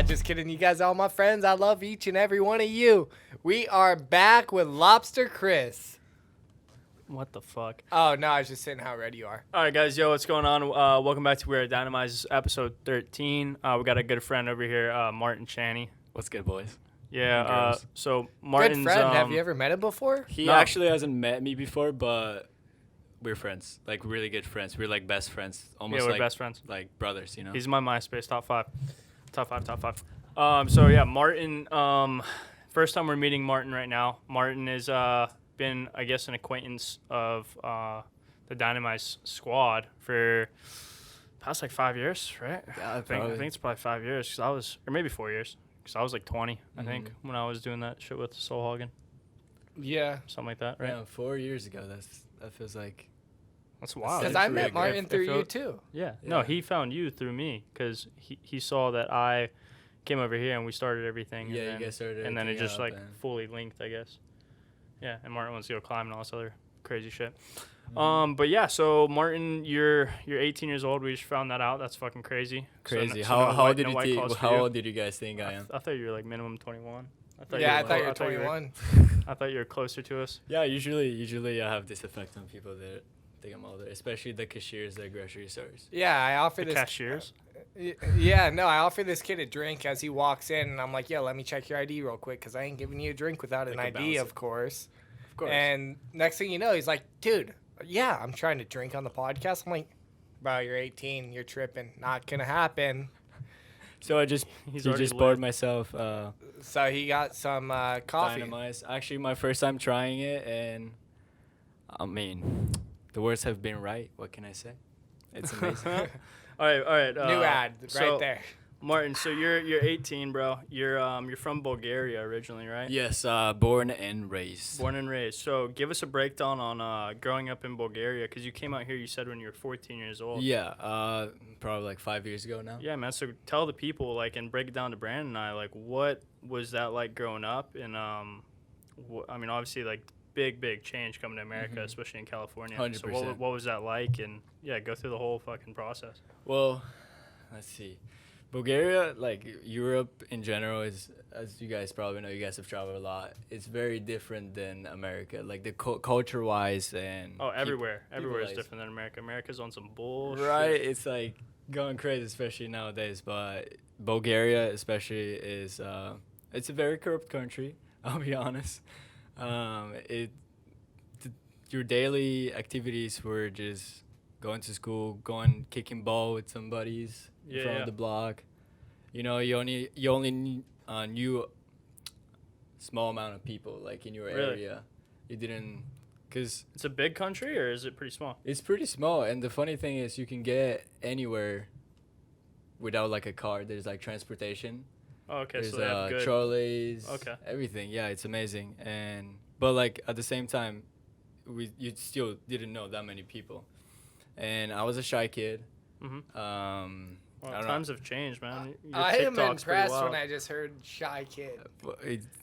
Just kidding. You guys are all my friends. I love each and every one of you. We are back with Lobster Chris. What the fuck? Oh, no, I was just saying how ready you are. All right, guys. Yo, what's going on? Welcome back to We Are Dynamize. This is episode 13. We got a good friend over here, Martín Chanev. What's good, boys? Yeah, so Martin's... Good friend. Have you ever met him before? He actually hasn't met me before, but we're friends. Like, really good friends. We're, like, best friends. Almost we're like best friends. Like brothers, you know? He's in my MySpace top five. So, yeah, Martin... first time we're meeting Martin right now. Martin has been, I guess, an acquaintance of the Dynamize squad for past, like, 5 years, right? Yeah, I think it's probably 5 years, cause I was... Or maybe 4 years. Because I was like 20, I think, when I was doing that shit with Soul Hoggin. Yeah. Something like that, right? Yeah, 4 years ago. That feels like... That's wild. Because I met Martin through you, too. Yeah. No, he found you through me because he saw that I came over here and we started everything. Yeah, and then, you guys started and then it just, like, and fully linked, I guess. Yeah, and Martin wants to go climb and all this other crazy shit. But, yeah, so, Martin, you're 18 years old. We just found that out. That's fucking crazy. Crazy. So How old did you guys think I am? I thought you were, like, minimum 21. I thought you were 21. I thought you were closer to us. Yeah, usually I have this effect on people that think I'm older, especially the cashiers at grocery stores. Yeah, I offer this... Cashiers? I offer this kid a drink as he walks in, and I'm like, yo, let me check your ID real quick, because I ain't giving you a drink without an ID, of course. Of course. And next thing you know, he's like, dude, yeah, I'm trying to drink on the podcast. I'm like, bro, you're 18, you're tripping. Not going to happen. So I just poured myself so he got some coffee. Dynamize. Actually, my first time trying it, and I mean, the words have been right. What can I say? It's amazing. All right. New ad right there. Martin, so you're 18, bro. You're from Bulgaria originally, right? Yes, born and raised. Born and raised. So give us a breakdown on growing up in Bulgaria, because you came out here, you said, when you were 14 years old. Yeah, probably like 5 years ago now. Yeah, man. So tell the people, like, and break it down to Brandon and I, like, what was that like growing up? And I mean, obviously, like, big change coming to America, especially in California. 100%. So what was that like? And yeah, go through the whole fucking process. Well, let's see. Bulgaria, like Europe in general, is, as you guys probably know, you guys have traveled a lot. It's very different than America, like the culture-wise and. Oh, everywhere is different than America. America's on some bullshit. Right, it's like going crazy, especially nowadays. But Bulgaria, especially, is it's a very corrupt country. I'll be honest. Your daily activities were just going to school, kicking ball with some buddies in front of the block. You know, you only knew small amount of people, like, in your area. You didn't, because it's a big country, or is it pretty small? It's pretty small, and the funny thing is you can get anywhere without, like, a car. There's, like, transportation. Oh, okay. There's so they have good trolleys. Okay. Everything. Yeah, it's amazing. But like at the same time, you still didn't know that many people, and I was a shy kid. Well, times have changed, man. I am impressed when I just heard shy kid.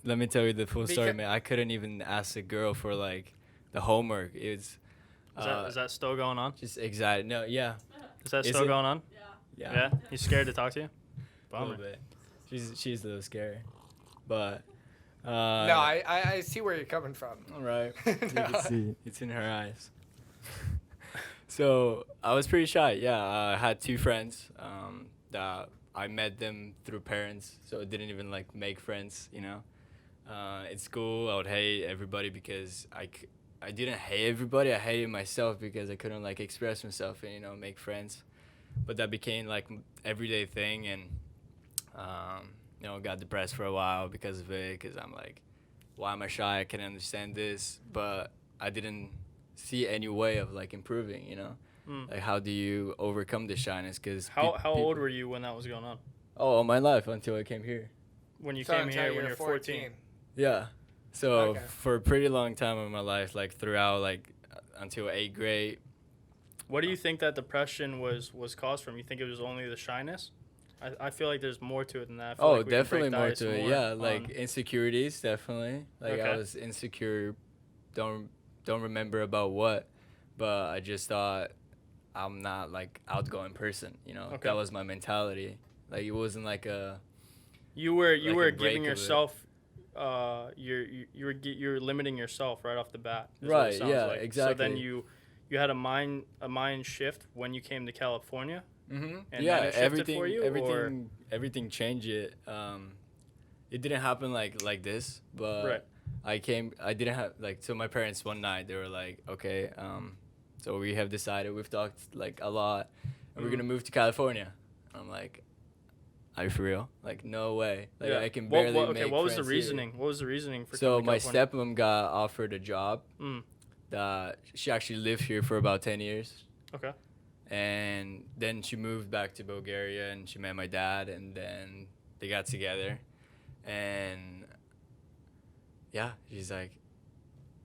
Let me tell you the full story, man. I couldn't even ask a girl for, like, the homework. Is that still going on? Just excited. No, yeah. Is that still going on? Yeah. Yeah. You scared to talk to you? A little bit. She's a little scary, but. No, I see where you're coming from. All right. You can see it's in her eyes. So I was pretty shy. Yeah, I had two friends that I met them through parents, so I didn't even, like, make friends, you know. At school, I would hate everybody because I didn't hate everybody. I hated myself because I couldn't, like, express myself and, you know, make friends. But that became, like, everyday thing, and you know, got depressed for a while because of it, because I'm like, why am I shy? I can't understand this. But I didn't see any way of, like, improving, you know? Like, how do you overcome the shyness? Cause how old were you when that was going on? Oh, all my life until I came here. When you came here when you were 14? Yeah. So for a pretty long time in my life, like, throughout, like, until 8th grade. What do you think that depression was caused from? You think it was only the shyness? I feel like there's more to it than that. Oh, definitely more to it. Yeah, like insecurities, definitely. Like, I was insecure. Don't remember about what, but I just thought I'm not, like, outgoing person. You know, that was my mentality. Like, it wasn't like a You were like a break giving of it. yourself, you're limiting yourself right off the bat. Is what it Right, sounds yeah, like. So exactly. then you had a mind shift when you came to California. Mm-hmm. And Yeah, then it shifted for you, or? everything changed it. It didn't happen like this, but Right. I didn't have like, so my parents one night they were like, okay, so we have decided, we've talked like a lot, and we're gonna move to California. I'm like, are you for real? Like, no way. Like, I can barely make what was the friends reasoning? here. What was the reasoning for So coming to my California? stepmom got offered a job. Mm. That she actually lived here for about 10 years. Okay. And then she moved back to Bulgaria and she met my dad, and then they got together. And yeah, she's like,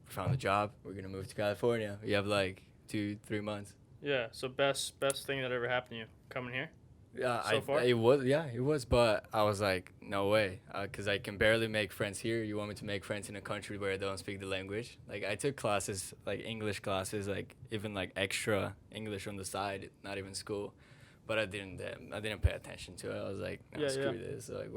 we found a job. We're going to move to California. We have like 2-3 months. Yeah. So best thing that ever happened to you coming here. Yeah, So far? it was, but I was like, no way, because I can barely make friends here. You want me to make friends in a country where I don't speak the language? Like, I took classes, like English classes, like even like extra English on the side, not even school, but I didn't pay attention to it. I was like, no, screw this. Like,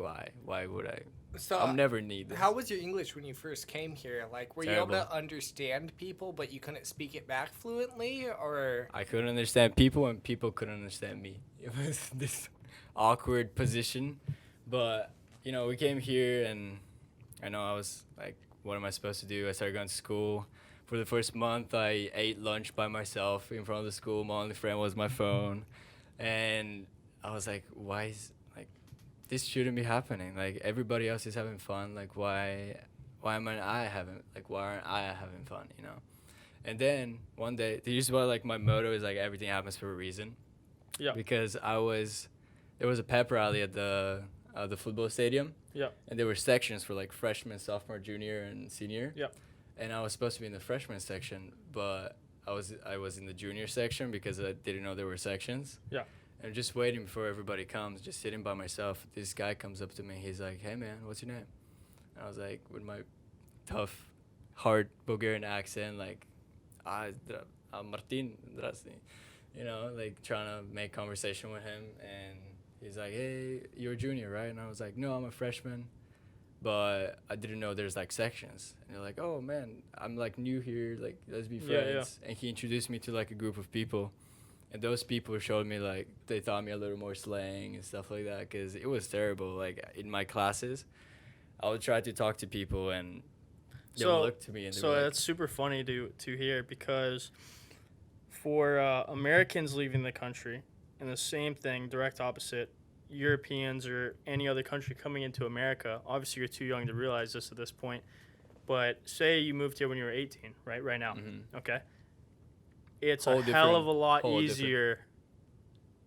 why would I? So I'll never need this. How was your English when you first came here? Like, were Terrible. you able to understand people, but you couldn't speak it back fluently, or? I couldn't understand people, and people couldn't understand me. It was this awkward position, but you know, we came here, and I know I was like, what am I supposed to do? I started going to school. For the first month, I ate lunch by myself in front of the school. My only friend was my phone, and I was like, why is like this shouldn't be happening? Like, everybody else is having fun. Like, why aren't I having fun? You know. And then one day, this is what like my motto is, like, everything happens for a reason. Yeah. Because there was a pep rally at the football stadium. Yeah. And there were sections for like freshman, sophomore, junior, and senior. Yeah. And I was supposed to be in the freshman section, but I was in the junior section because I didn't know there were sections. Yeah. And just waiting before everybody comes, just sitting by myself. This guy comes up to me. He's like, "Hey man, what's your name?" And I was like, with my tough, hard Bulgarian accent, like, I'm Martín, здравствуй. You know, like trying to make conversation with him, and he's like, "Hey, you're a junior, right?" And I was like, "No, I'm a freshman," but I didn't know there's like sections. And they're like, "Oh man, I'm like new here, like let's be friends." And he introduced me to like a group of people, and those people showed me like they taught me a little more slang and stuff like that, because it was terrible. Like in my classes, I would try to talk to people, and they would look to me and so that's super funny to hear, because for Americans leaving the country, and the same thing, direct opposite, Europeans or any other country coming into America, obviously you're too young to realize this at this point, but say you moved here when you were 18, right now, okay? It's a hell of a lot easier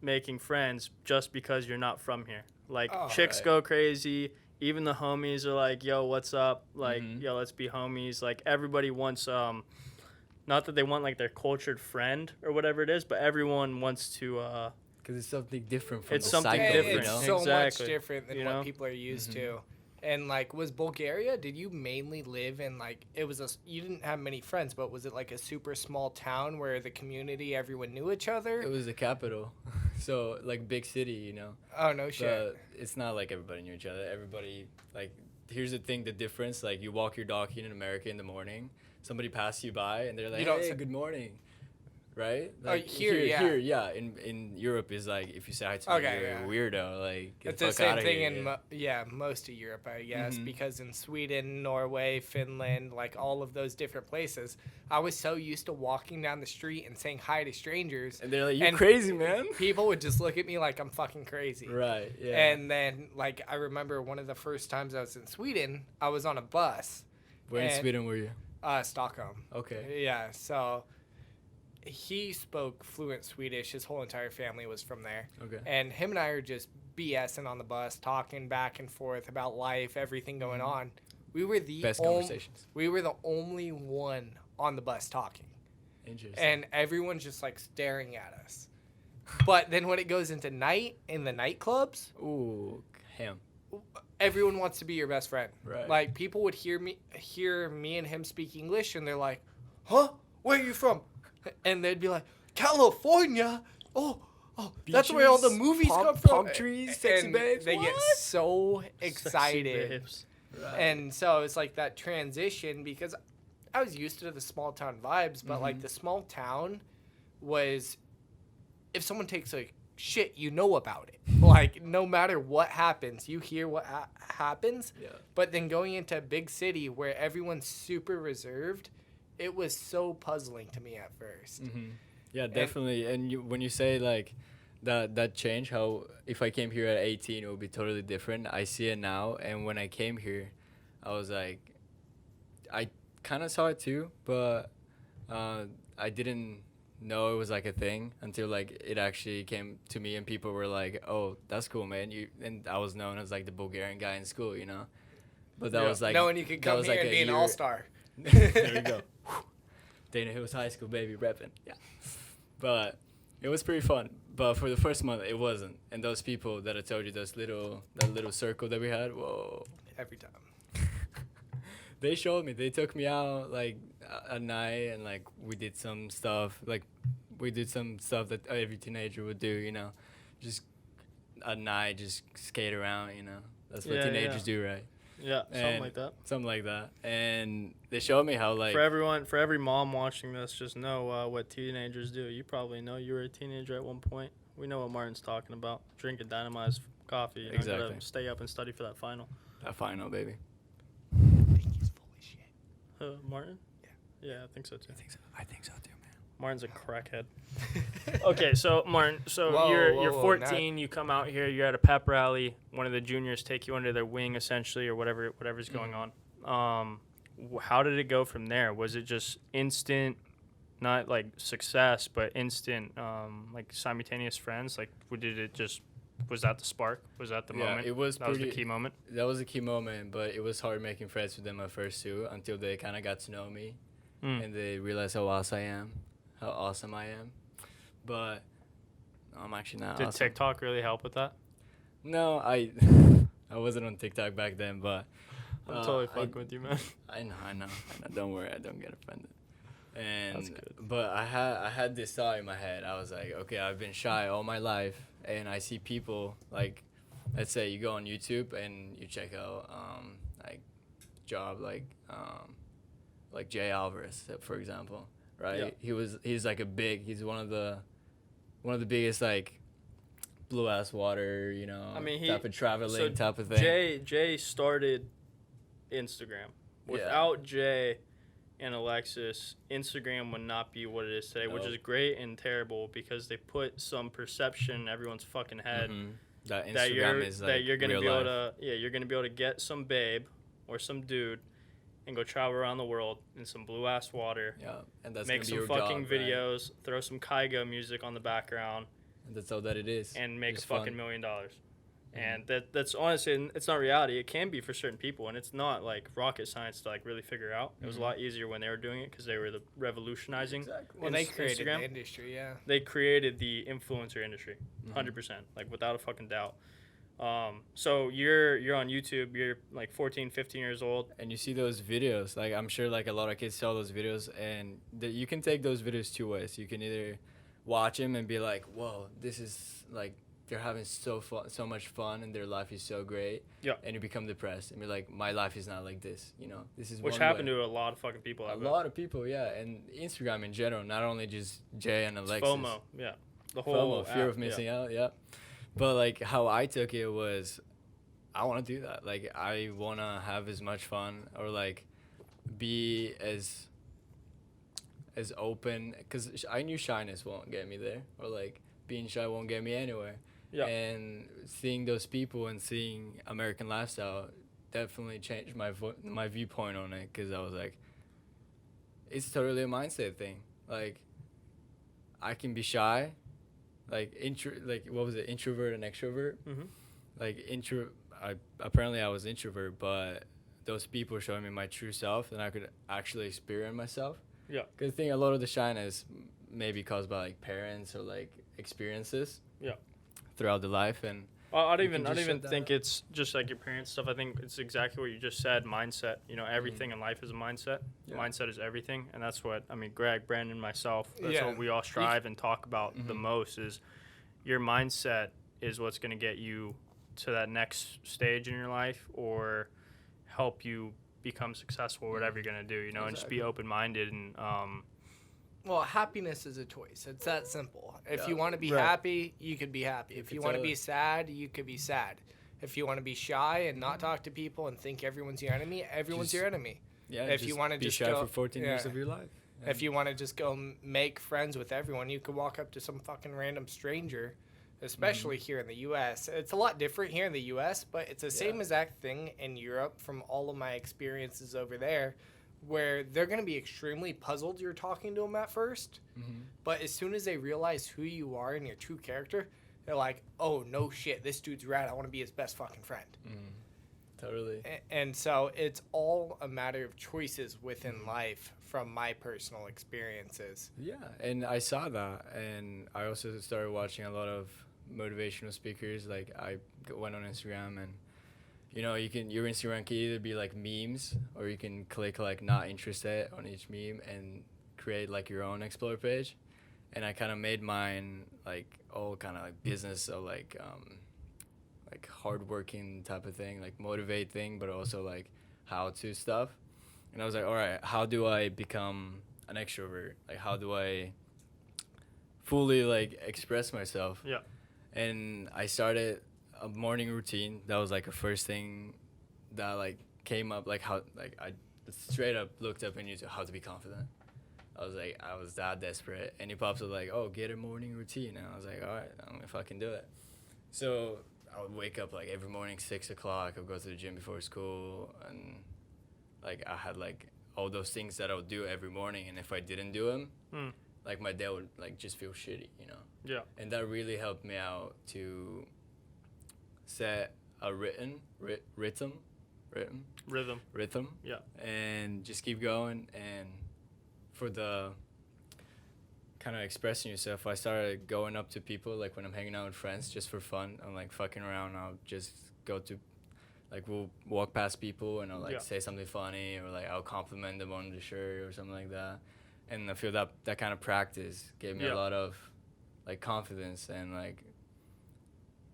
making friends just because you're not from here. Like, chicks go crazy. Even the homies are like, yo, what's up? Like, yo, let's be homies. Like, everybody wants, not that they want, like, their cultured friend or whatever it is, but everyone wants to, because it's something different from it's the something cycle, different. It's you know? so Exactly. much different than You what know? people are used to. And like, was Bulgaria? Did you mainly live in like? You didn't have many friends, but was it like a super small town where the community, everyone knew each other? It was the capital, so like big city, you know. Oh no shit. But it's not like everybody knew each other. Everybody, like, here's the thing, the difference. Like, you walk your dog in America in the morning, somebody passes you by, and they're like, "Hey, good morning." Right? Like, here, yeah. Here, yeah. In Europe is like, if you say hi to me, you're a weirdo. Like, get It's the the fuck same outta thing here. in most of Europe, I guess, because in Sweden, Norway, Finland, like all of those different places, I was so used to walking down the street and saying hi to strangers, And they're like, "You're crazy, man." people would just look at me like I'm fucking crazy. Right. Yeah. And then, like, I remember one of the first times I was in Sweden, I was on a bus. Where in Sweden were you? Stockholm. Okay. Yeah, so he spoke fluent Swedish. His whole entire family was from there. Okay. And him and I are just BSing on the bus, talking back and forth about life, everything going on. We were the Best conversations. We were the only one on the bus talking. Interesting. And everyone's just like staring at us. But then when it goes into night in the nightclubs, Ooh, him. everyone wants to be your best friend. Right. Like, people would hear me and him speak English, and they're like, "Huh? Where are you from?" And they'd be like, "California? Oh, oh, that's where all the beaches, movies palm- come from. palm trees, sexy and babes, They get what? so Sexy excited. babes. Right. And so it's like that transition because I was used to the small town vibes, but like the small town was, if someone takes a shit, you know about it. Like no matter what happens, you hear what happens. Yeah. But then going into a big city where everyone's super reserved, it was so puzzling to me at first. Yeah, definitely. And when you say like that change, how if I came here at 18, it would be totally different. I see it now, and when I came here, I was like, I kind of saw it too, but I didn't know it was like a thing until like it actually came to me, and people were like, "Oh, that's cool, man." And I was known as like the Bulgarian guy in school, you know. But that was like knowing you could that come was here like and a be an year- all-star. There we go. Dana Hills High School, baby, repping. Yeah. But it was pretty fun. But for the first month, it wasn't. And those people that I told you, that little circle that we had, whoa. Every time. They showed me. They took me out like at night, and like we did some stuff. Like we did some stuff that every teenager would do, you know, just at night, just skate around, you know. That's what teenagers do, right? Yeah, something And like that. Something like that. And they showed me how like For every mom watching this, just know what teenagers do. You probably know you were a teenager at one point. We know what Martin's talking about. Drinking Dynamize coffee. You know, Exactly. gotta stay up and study for that final. that final, baby. I think he's full of shit. Martin? Yeah. Yeah, I think so too. I think so too, man. Martin's a crackhead. Okay, so Martin, Whoa, you're whoa, 14. You come out here. You're at a pep rally. One of the juniors take you under their wing, essentially, or whatever's going on. How did it go from there? Was it just instant, not like success, but instant, like simultaneous friends? Like, was that the spark? Was that the moment? It was That was the pretty- key moment. That was a key moment, but it was hard making friends with them at first too, until they kind of got to know me, and they realized how awesome I am. But I'm actually not. Did awesome. TikTok really help with that? No, I wasn't on TikTok back then, but I'm totally fucking with you, man. I know. Don't worry, I don't get offended. That's And good. but I had this thought in my head. I was like, okay, I've been shy all my life, and I see people like, let's say you go on YouTube and you check out like job like Jay Alvarez, for example, right? Yeah. He's like he's one of the biggest like blue ass water, you know, I mean, type of traveling type of thing. Jay started Instagram. Without Jay and Alexis, Instagram would not be what it is today, which is great and terrible because they put some perception in everyone's fucking head That Instagram that you're is like that you're gonna real be able life. to you're gonna be able to get some babe or some dude and go travel around the world in some blue ass water. Yeah, and that's Make gonna be some your fucking job, right? videos, throw some Kygo music on the background, And that's all that it is. and make Just a fucking $1 million. And that's honestly, it's not reality. It can be for certain people, and it's not like rocket science to like really figure out. It was a lot easier when they were doing it because they were revolutionizing. Exactly. Well, they created Instagram. the industry, yeah. They created the influencer industry, 100%, like without a fucking doubt. So you're on YouTube. You're like 14, 15 years old. And you see those videos, like I'm sure like a lot of kids saw those videos, and you can take those videos two ways. You can either watch them and be like, whoa, this is like they're having so much fun and their life is so great. Yeah. And you become depressed and you're like, my life is not like this, you know. This is Which one happened way. to a lot of fucking people. A lot of people, yeah, and Instagram in general, not only just Jay and It's Alexis. FOMO, yeah. The whole FOMO, fear app, of missing out, yeah. But like how I took it was, I want to do that. Like I want to have as much fun or like be as open, because I knew shyness won't get me there, or like being shy won't get me anywhere. Yeah. And seeing those people and seeing American lifestyle definitely changed my viewpoint on it, because I was like, it's totally a mindset thing. Like I can be shy, like what was it, introvert and extrovert. Mm-hmm. Like apparently I was introvert, but those people showing me my true self, and I could actually experience myself. Yeah. Because I think a lot of the shyness may be caused by like parents or like experiences. Yeah. Throughout the life, and I don't you can even just shut think down. it's just like your parents' stuff. I think it's exactly what you just said. Mindset. You know, everything in life is a mindset. Yeah. Mindset is everything, and that's what I mean. Greg, Brandon, myself. That's Yeah. what we all strive and talk about the most. Is your mindset is what's going to get you to that next stage in your life or help you become successful or whatever you're going to do, you know, and just be open-minded. And well, happiness is a choice. It's that simple. If you want to be Right. happy, you could be happy. If you want to be sad, you could be sad. If you want to be shy and not talk to people and think everyone's your enemy, everyone's your enemy. Yeah, If you want to be just shy go, for 14 years yeah. of your life. Yeah. If you want to just go make friends with everyone, you could walk up to some fucking random stranger, especially here in the U.S. It's a lot different here in the U.S., but it's the same exact thing in Europe from all of my experiences over there, where they're going to be extremely puzzled you're talking to them at first, but as soon as they realize who you are and your true character, they're like, oh, no shit, this dude's rad. I want to be his best fucking friend. Totally. And so it's all a matter of choices within life from my personal experiences. Yeah, and I saw that, and I also started watching a lot of motivational speakers. Like I went on Instagram, and you know, your Instagram can either be like memes, or you can click like not interested on each meme and create like your own explore page. And I kind of made mine like all kind of like business, so like hardworking type of thing, like motivate thing, but also like how to stuff. And I was like, all right, how do I become an extrovert? Like, how do I fully like express myself? Yeah. And I started a morning routine. That was like a first thing that like came up, like how like I straight up looked up on YouTube how to be confident. I was that desperate, and he pops up like, oh, get a morning routine, and I was like, all right, I'm gonna fucking do it. So I would wake up like every morning 6 o'clock. I would go to the gym before school, and like I had like all those things that I would do every morning, and if I didn't do them, like my day would like just feel shitty, you know. Yeah. And that really helped me out to set a rhythm, Yeah. and just keep going. And for the kind of expressing yourself, I started going up to people like when I'm hanging out with friends just for fun. I'm like fucking around. I'll just go to like we'll walk past people and I'll like say something funny, or like I'll compliment them on the shirt or something like that. And I feel that kind of practice gave me a lot of like confidence and like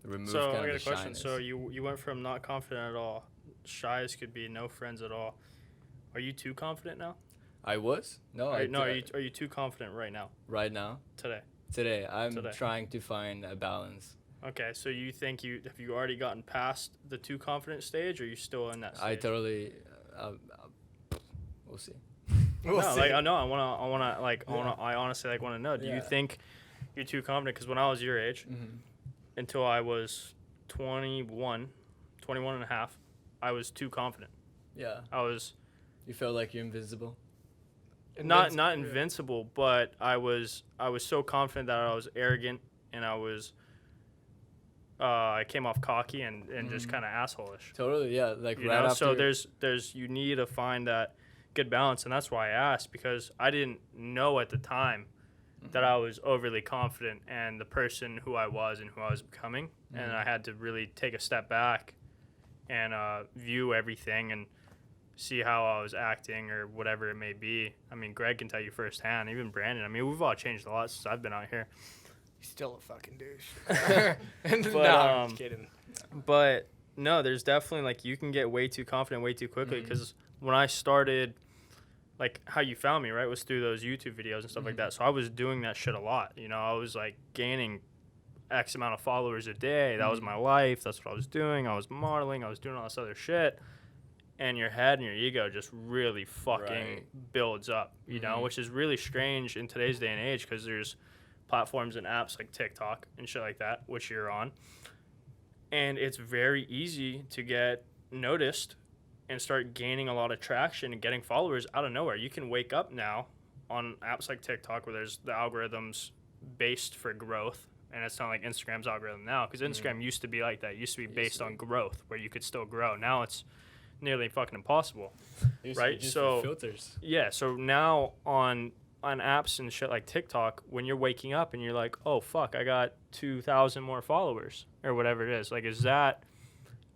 removed So kind I of got the a question. shyness. So you went from not confident at all, shy as could be, no friends at all. Are you too confident now? I was? No, Are you too confident right now? Right now? Today. I'm trying to find a balance. Okay, so you think have you already gotten past the too confident stage, or are you still in that stage? I totally we'll see. I honestly like want to know. Do you think you're too confident? Because when I was your age, until I was 21 and a half, I was too confident. Yeah. You felt like you're invisible? Not invincible, but I was so confident that I was arrogant, and I came off cocky and just kind of asshole-ish. Totally, yeah. Like You right know? after. So you need to find that good balance, and that's why I asked, because I didn't know at the time that I was overly confident and the person who I was and who I was becoming, and I had to really take a step back and view everything and see how I was acting or whatever it may be. I mean, Greg can tell you firsthand, even Brandon. I mean, we've all changed a lot since I've been out here. He's still a fucking douche. But, I'm just kidding. But no, there's definitely like you can get way too confident way too quickly, because when I started, like how you found me, right, was through those YouTube videos and stuff like that. So I was doing that shit a lot. You know, I was like gaining X amount of followers a day. That was my life. That's what I was doing. I was modeling. I was doing all this other shit. And your head and your ego just really fucking builds up, you know, which is really strange in today's day and age, because there's platforms and apps like TikTok and shit like that, which you're on. And it's very easy to get noticed and start gaining a lot of traction and getting followers out of nowhere. You can wake up now on apps like TikTok, where there's the algorithms based for growth. And it's not like Instagram's algorithm now, because Instagram used to be like that. It used to be based on growth, where you could still grow. Now it's nearly fucking impossible, right? So filters. Yeah, so now on apps and shit like TikTok, when you're waking up and you're like, oh fuck, I got 2,000 more followers or whatever it is, like, is that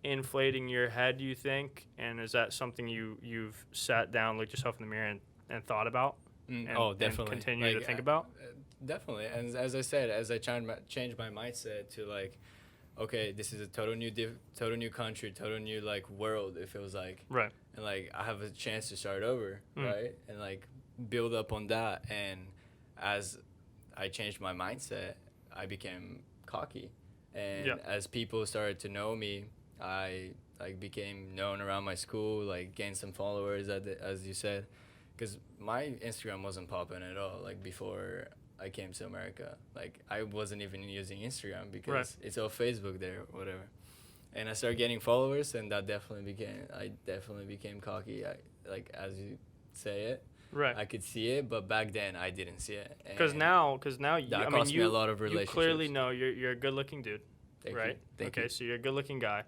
inflating your head, you think? And is that something you've sat down, looked yourself in the mirror and thought about? and, definitely. and continue Like, to think about? Definitely. And as I said, as I change my mindset to like, okay, this is a total new country, total new like world. It feels like, Right. and like I have a chance to start over, right? And like build up on that. And as I changed my mindset, I became cocky. And as people started to know me, I like became known around my school, like gained some followers, as you said, because my Instagram wasn't popping at all. Like before I came to America, like I wasn't even using Instagram because it's all Facebook there or whatever. And I started getting followers, and that I definitely became cocky. Like as you say it, right? I could see it, but back then I didn't see it. Because now, that cost me a lot of relationships. You clearly know you're a good-looking dude, right? Thank you. So you're a good-looking guy.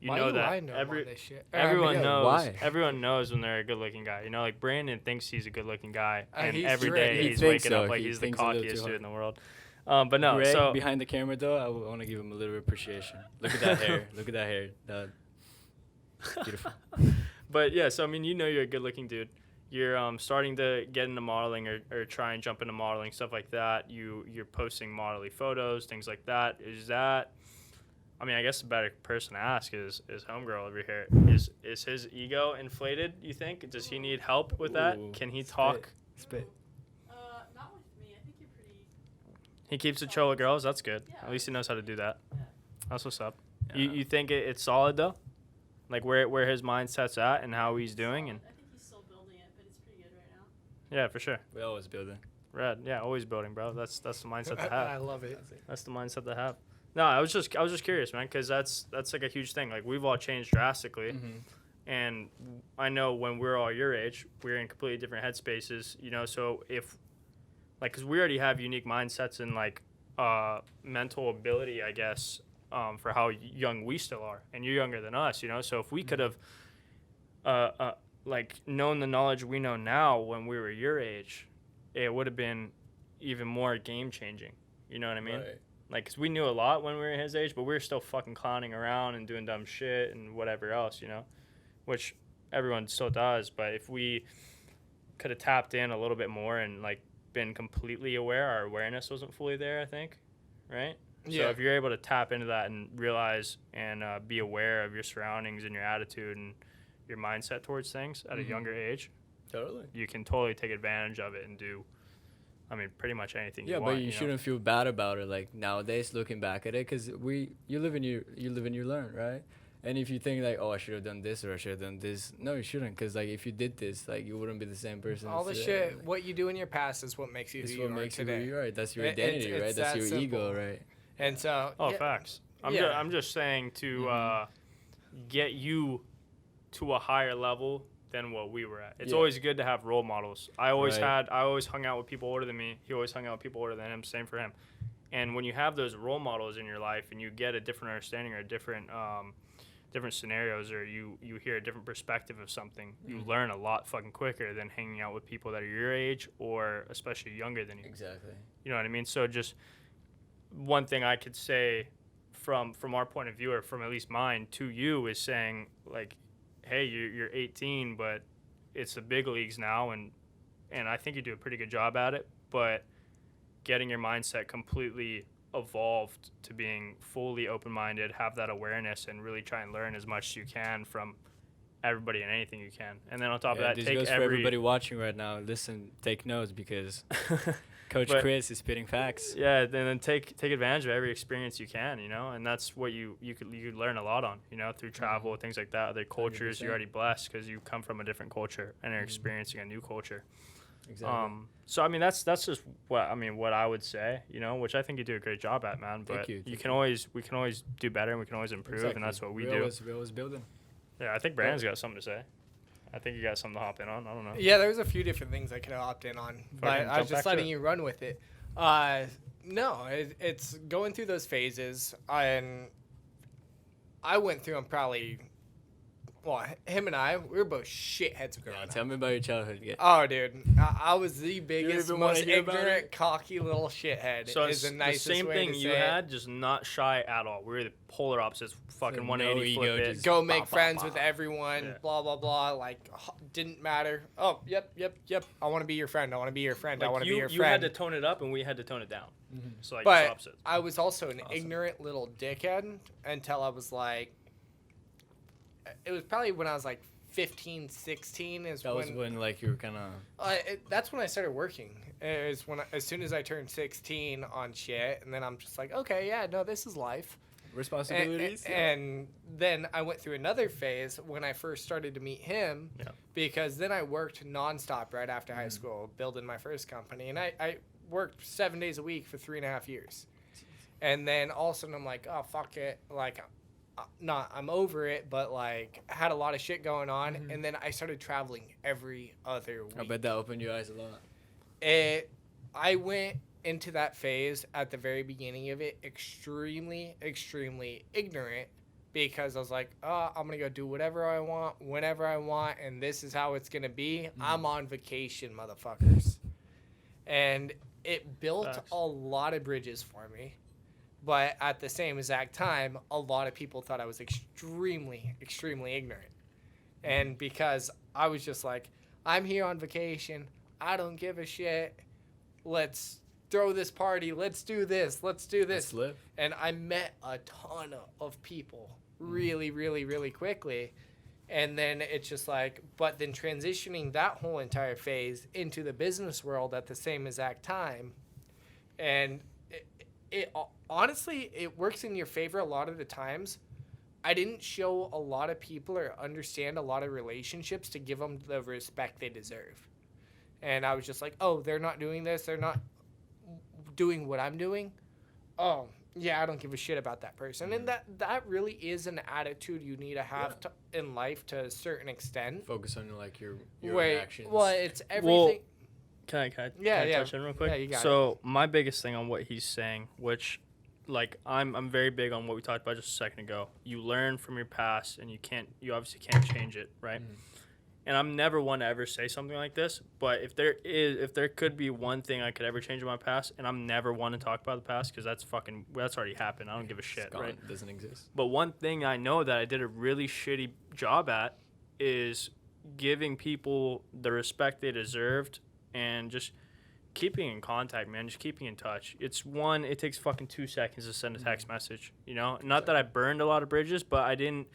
You Why know do that I know about this shit? everyone knows. Why? Everyone knows when they're a good-looking guy. You know, like Brandon thinks he's a good-looking guy, and every great. day He he's thinks waking up so. like He he's the thinks a little cockiest too dude in the world. But no, Greg, so behind the camera though, I want to give him a little appreciation. Look at that hair. Look at that hair. That beautiful. But yeah, so I mean, you know, you're a good-looking dude. You're starting to get into modeling or try and jump into modeling, stuff like that. You're posting modelly photos, things like that. Is that? I mean, I guess a better person to ask is homegirl over here. Is his ego inflated, you think? Does he need help with that? Ooh, Can he talk? Spit. Not with me. I think you're pretty. He keeps it chill with girls? That's good. Yeah. At least he knows how to do that. Yeah. That's what's up. Yeah. You think it's solid, though? Like, where his mindset's at and how he's doing? And I think he's still building it, but it's pretty good right now. yeah, for sure. We always building. Rad. Yeah, always building, bro. That's the mindset to I have. love it. That's the mindset to have. No, I was just curious, man, because that's like a huge thing. Like, we've all changed drastically, and I know when we're all your age, we're in completely different headspaces, you know. So if, like, because we already have unique mindsets and like mental ability, I guess, for how young we still are, and you're younger than us, you know. So if we could have, like, known the knowledge we know now when we were your age, it would have been even more game changing. You know what I mean? Right. Like, 'cause we knew a lot when we were his age, but we were still fucking clowning around and doing dumb shit and whatever else, you know, which everyone still does. But if we could have tapped in a little bit more and, like, been completely aware, our awareness wasn't fully there, I think, right? Yeah. So if you're able to tap into that and realize and be aware of your surroundings and your attitude and your mindset towards things at a younger age, Totally. you can totally take advantage of it and do, I mean, pretty much anything Yeah, you want. but you shouldn't feel bad about it. Like nowadays, looking back at it, because you live and you learn, right? And if you think like, oh, I should have done this or I should have done this, no, you shouldn't, because like if you did this, like you wouldn't be the same person. All the today. shit, Like, what you do in your past is what makes you it's who what you are makes you today. who you are. That's your It's identity, right? That's that your ego, simple. right? And so, Oh, yeah, facts. Yeah. I'm just saying to get you to a higher level than what we were at. It's Yeah. always good to have role models. I always Right. hung out with people older than me. He always hung out with people older than him. Same for him. And when you have those role models in your life and you get a different understanding or different scenarios, or you hear a different perspective of something, you learn a lot fucking quicker than hanging out with people that are your age or especially younger than you. Exactly. You know what I mean? So just one thing I could say from our point of view, or from at least mine to you, is saying like, hey, you're 18, but it's the big leagues now, and I think you do a pretty good job at it, but getting your mindset completely evolved to being fully open-minded, have that awareness, and really try and learn as much as you can from everybody and anything you can. And then on top of that, this take goes for everybody watching right now. Listen, take notes, because Coach But- Chris is spitting facts. Yeah, and then take advantage of every experience you can, you know, and that's what you could learn a lot on, you know, through travel, things like that, other cultures. 100%. You're already blessed because you come from a different culture and are experiencing a new culture. Exactly. So I mean that's just what I would say, you know, which I think you do a great job at, man. But Thank you. we can always do better, and we can always improve, and that's what we do. We're always building. Yeah, I think Brandon's got something to say. I think you got something to hop in on. I don't know. Yeah, there was a few different things I could have opted in on, but Fucking I was jump back just to letting it. you run with it. No, it's going through those phases, and I went through them probably well, him and we were both shitheads growing up. Tell me about your childhood. Yeah. Oh, dude, I was the biggest, even wanna most hear about ignorant, it? cocky little shithead. So is it's the nicest same way thing to you say it. had, just not shy at all. We were the polar opposites. Fucking no 180 ego, flip it. just Go make bah, bah, friends bah. with everyone. Yeah. Blah blah blah. Like didn't matter. Oh, yep. I want to be your friend. I want to be your friend. I Like want to be your you had friend. to tone it up, and we had to tone it down. So like it's But opposite. I was also an Awesome. ignorant little dickhead until I was like, it was probably when I was like 15, 16 is That was when like you were kind of. That's when I started working. Is when as soon as I turned 16 on shit, and then I'm just like, okay, yeah, no, this is life. Responsibilities. And then I went through another phase when I first started to meet him, Yeah. because then I worked nonstop right after high school, building my first company, and I worked 7 days a week for 3.5 years, and then all of a sudden I'm like, oh fuck it, like, I'm over it, but like had a lot of shit going on, and then I started traveling every other week. I bet that opened your eyes a lot. I went into that phase at the very beginning of it extremely, extremely ignorant, because I was like, oh, I'm going to go do whatever I want, whenever I want, and this is how it's going to be. I'm on vacation, motherfuckers. And it built Facts. a lot of bridges for me. But at the same exact time, a lot of people thought I was extremely, extremely ignorant. And because I was just like, I'm here on vacation. I don't give a shit. Let's throw this party. Let's do this. Let's do this. Let's live. And I met a ton of people really, really, really quickly. And then it's just like, but then transitioning that whole entire phase into the business world at the same exact time. And it honestly, it works in your favor a lot of the times. I didn't show a lot of people or understand a lot of relationships to give them the respect they deserve. And I was just like, oh, they're not doing this. They're not doing what I'm doing. Oh, yeah, I don't give a shit about that person. And that really is an attitude you need to have in life to a certain extent. Focus on like your Wait, actions. well, it's everything. Can I Yeah, touch in real quick? Yeah, you got so my biggest thing on what he's saying, which like I'm very big on what we talked about just a second ago. You learn from your past, and you obviously can't change it, right? And I'm never one to ever say something like this, but if there could be one thing I could ever change in my past, and I'm never one to talk about the past, because that's already happened. I don't give a shit, It's gone. right? It doesn't exist. But one thing I know that I did a really shitty job at is giving people the respect they deserved, and just keeping in contact, man. Just keeping in touch. It takes fucking 2 seconds to send a text message, you know? Not that I burned a lot of bridges, but I didn't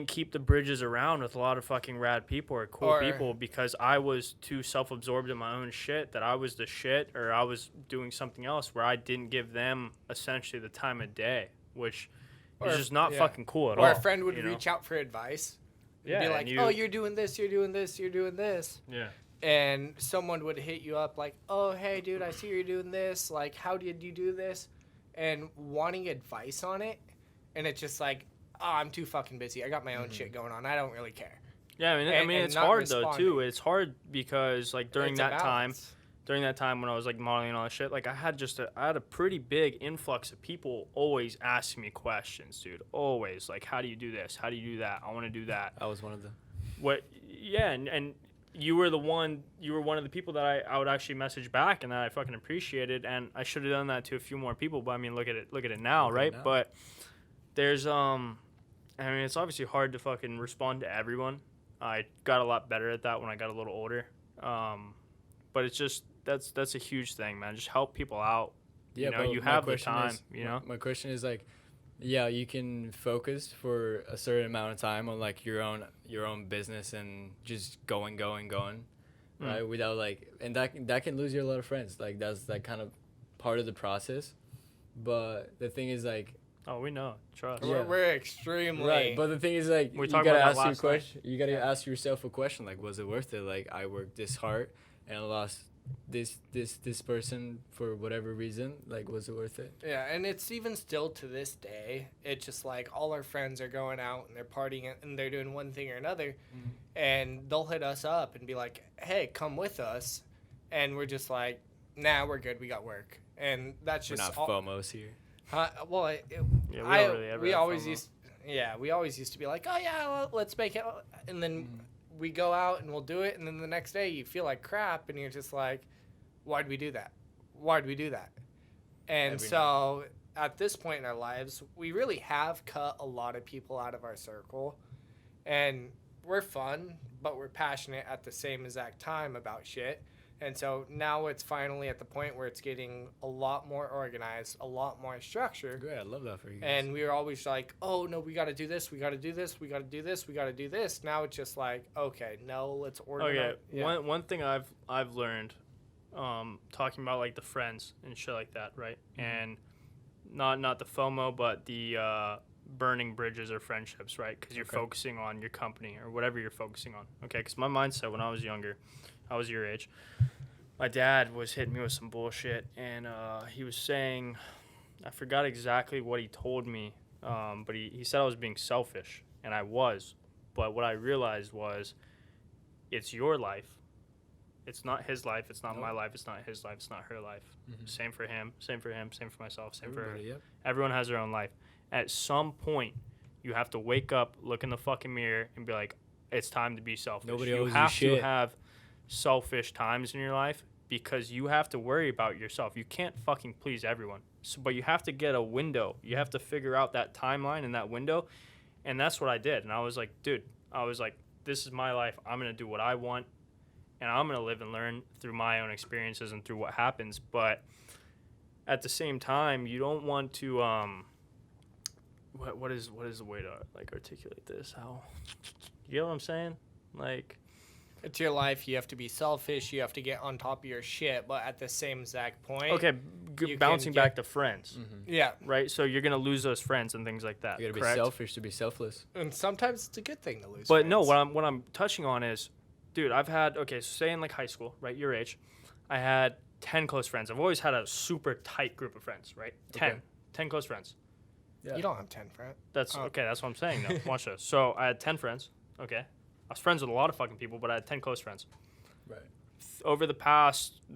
keep the bridges around with a lot of fucking rad people or cool people, because I was too self-absorbed in my own shit that I was the shit, or I was doing something else where I didn't give them essentially the time of day, which is just not fucking cool at all. Or a friend would you know? reach out for advice. Yeah, Be and like, you- oh, you're doing this, you're doing this, you're doing this. Yeah. And someone would hit you up like, oh, hey, dude, I see you're doing this. Like, how did you do this? And wanting advice on it. And it's just like, oh, I'm too fucking busy. I got my own shit going on. I don't really care. Yeah, I mean, And it's not hard though responding. too. It's hard because like during It's a that time balance. when I was like modeling and all that shit, like I had a pretty big influx of people always asking me questions, dude. Always like, how do you do this? How do you do that? I want to do that. I was one of them. What? Yeah, and you were one of the people that I would actually message back, and that I fucking appreciated, and I should have done that to a few more people. But I mean, look at it now, right? But there's I mean, it's obviously hard to fucking respond to everyone. I got a lot better at that when I got a little older. But it's just that's a huge thing, man. Just help people out. Yeah, you know, but you my have the question time. is- You know. My question is like, yeah, you can focus for a certain amount of time on like your own business and just going, right? Without like, and that can lose you a lot of friends. Like that's like kind of part of the process. But the thing is like, Oh, we know. Trust. Yeah. We're extremely right, but the thing is like, We you talked gotta about ask that your last night. question. You gotta ask yourself a question like, was it worth it? Like I worked this hard and I lost this person for whatever reason. Like, was it worth it? Yeah, and it's even still to this day. It's just like all our friends are going out and they're partying and they're doing one thing or another, and they'll hit us up and be like, "Hey, come with us," and we're just like, "Nah, we're good. We got work." And that's We're just not FOMOs here. Well, Yeah, we don't really ever we have always FOMO. used. Yeah, we always used to be like, oh yeah, well, let's make it, and then we go out and we'll do it, and then the next day you feel like crap, and you're just like, why'd we do that? Why'd we do that? And Every so at this point in our lives, we really have cut a lot of people out of our circle, and we're fun, but we're passionate at the same exact time about shit. And so now it's finally at the point where it's getting a lot more organized, a lot more structured. Great, I love that for you guys. And we were always like, oh, no, we got to do this, we got to do this, we got to do this, we got to do this. Now it's just like, okay, no, let's organize. Okay, one thing I've learned, talking about like the friends and shit like that, right? And not the FOMO, but the burning bridges or friendships, right? Because you're focusing on your company or whatever you're focusing on. Okay, because my mindset when I was younger, I was your age, my dad was hitting me with some bullshit, and he was saying, I forgot exactly what he told me, but he said I was being selfish, and I was. But what I realized was, it's your life. It's not his life. It's not my life. It's not his life. It's not her life. Same for him. Same for him. Same for myself. Same for her. Yep. Everyone has their own life. At some point, you have to wake up, look in the fucking mirror, and be like, it's time to be selfish. Nobody you owes you have to shit. have selfish times in your life because you have to worry about yourself. You can't fucking please everyone. So, but you have to get a window. You have to figure out that timeline and that window. And that's what I did. And I was like, dude, this is my life. I'm going to do what I want. And I'm going to live and learn through my own experiences and through what happens. But at the same time, you don't want to, what is the way to like articulate this? How, you get what I'm saying? Like, It's your life. You have to be selfish. You have to get on top of your shit. But at the same exact point. okay, you bouncing can back to friends, Yeah. right? So you're going to lose those friends and things like that. You gotta correct? be selfish to be selfless. And sometimes it's a good thing to lose But no, friends. what I'm touching on is, dude, I've had, okay, so say in like high school, right, your age, I had 10 close friends. I've always had a super tight group of friends, right? 10 close friends. You don't have 10 friends. That's okay. That's what I'm saying. Though. Watch this. So I had 10 friends. Okay, I was friends with a lot of fucking people, but I had 10 close friends. Right. Over the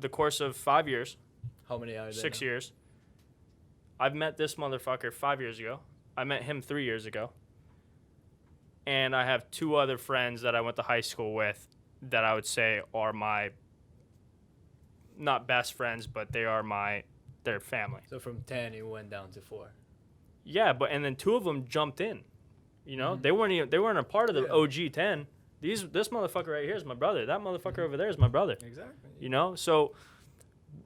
course of 5 years, How many are there? 6 years, I've met this motherfucker 5 years ago. I met him 3 years ago, and I have 2 other friends that I went to high school with that I would say are my not best friends, but they are their family. So from 10, it went down to 4. Yeah, and then 2 of them jumped in. You know, they weren't a part of the OG 10. This motherfucker right here is my brother. That motherfucker over there is my brother. Exactly. You know, so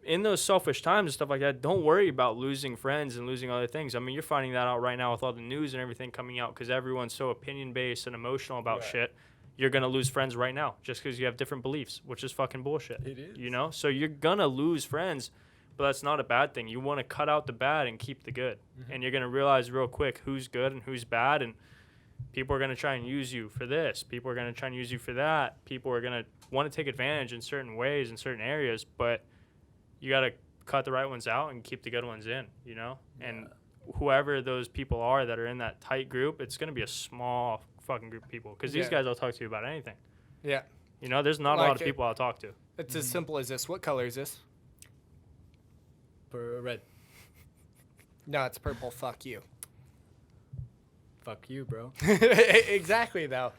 in those selfish times and stuff like that, don't worry about losing friends and losing other things. I mean, you're finding that out right now with all the news and everything coming out because everyone's so opinion based and emotional about shit. You're gonna lose friends right now just because you have different beliefs, which is fucking bullshit. It is. You know, so you're gonna lose friends. But that's not a bad thing. You want to cut out the bad and keep the good. And you're going to realize real quick who's good and who's bad. And people are going to try and use you for this. People are going to try and use you for that. People are going to want to take advantage in certain ways, in certain areas. But you got to cut the right ones out and keep the good ones in, you know? And whoever those people are that are in that tight group, it's going to be a small fucking group of people. Because these guys I'll talk to you about anything. Yeah. You know, there's not a lot of people I'll talk to. It's as simple as this. What color is this? Red. No, it's purple. Fuck you. Fuck you, bro. Exactly, though.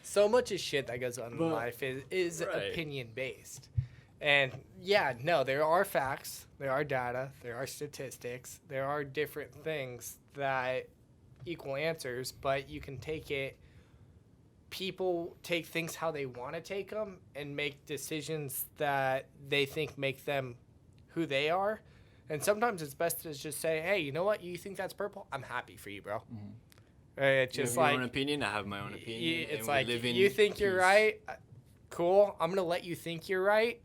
So much of shit that goes on in life is opinion based. And no, there are facts, there are data, there are statistics, there are different things that equal answers, but you can take it. People take things how they want to take them and make decisions that they think make them who they are. And sometimes it's best to just say, hey, you know what? You think that's purple? I'm happy for you, bro. It's just you have like... your own opinion, I have my own opinion. It's like, you think you're right? Cool. I'm going to let you think you're right.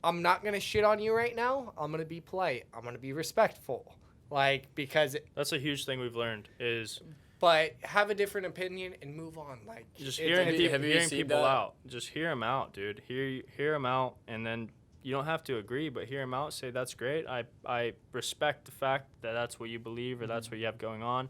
I'm not going to shit on you right now. I'm going to be polite. I'm going to be respectful. Like, because... That's a huge thing we've learned is... But have a different opinion and move on. Like, just hearing people out. Just hear them out, dude. Hear them out, and then... You don't have to agree, but hear them out. Say, that's great. I respect the fact that that's what you believe or that's what you have going on,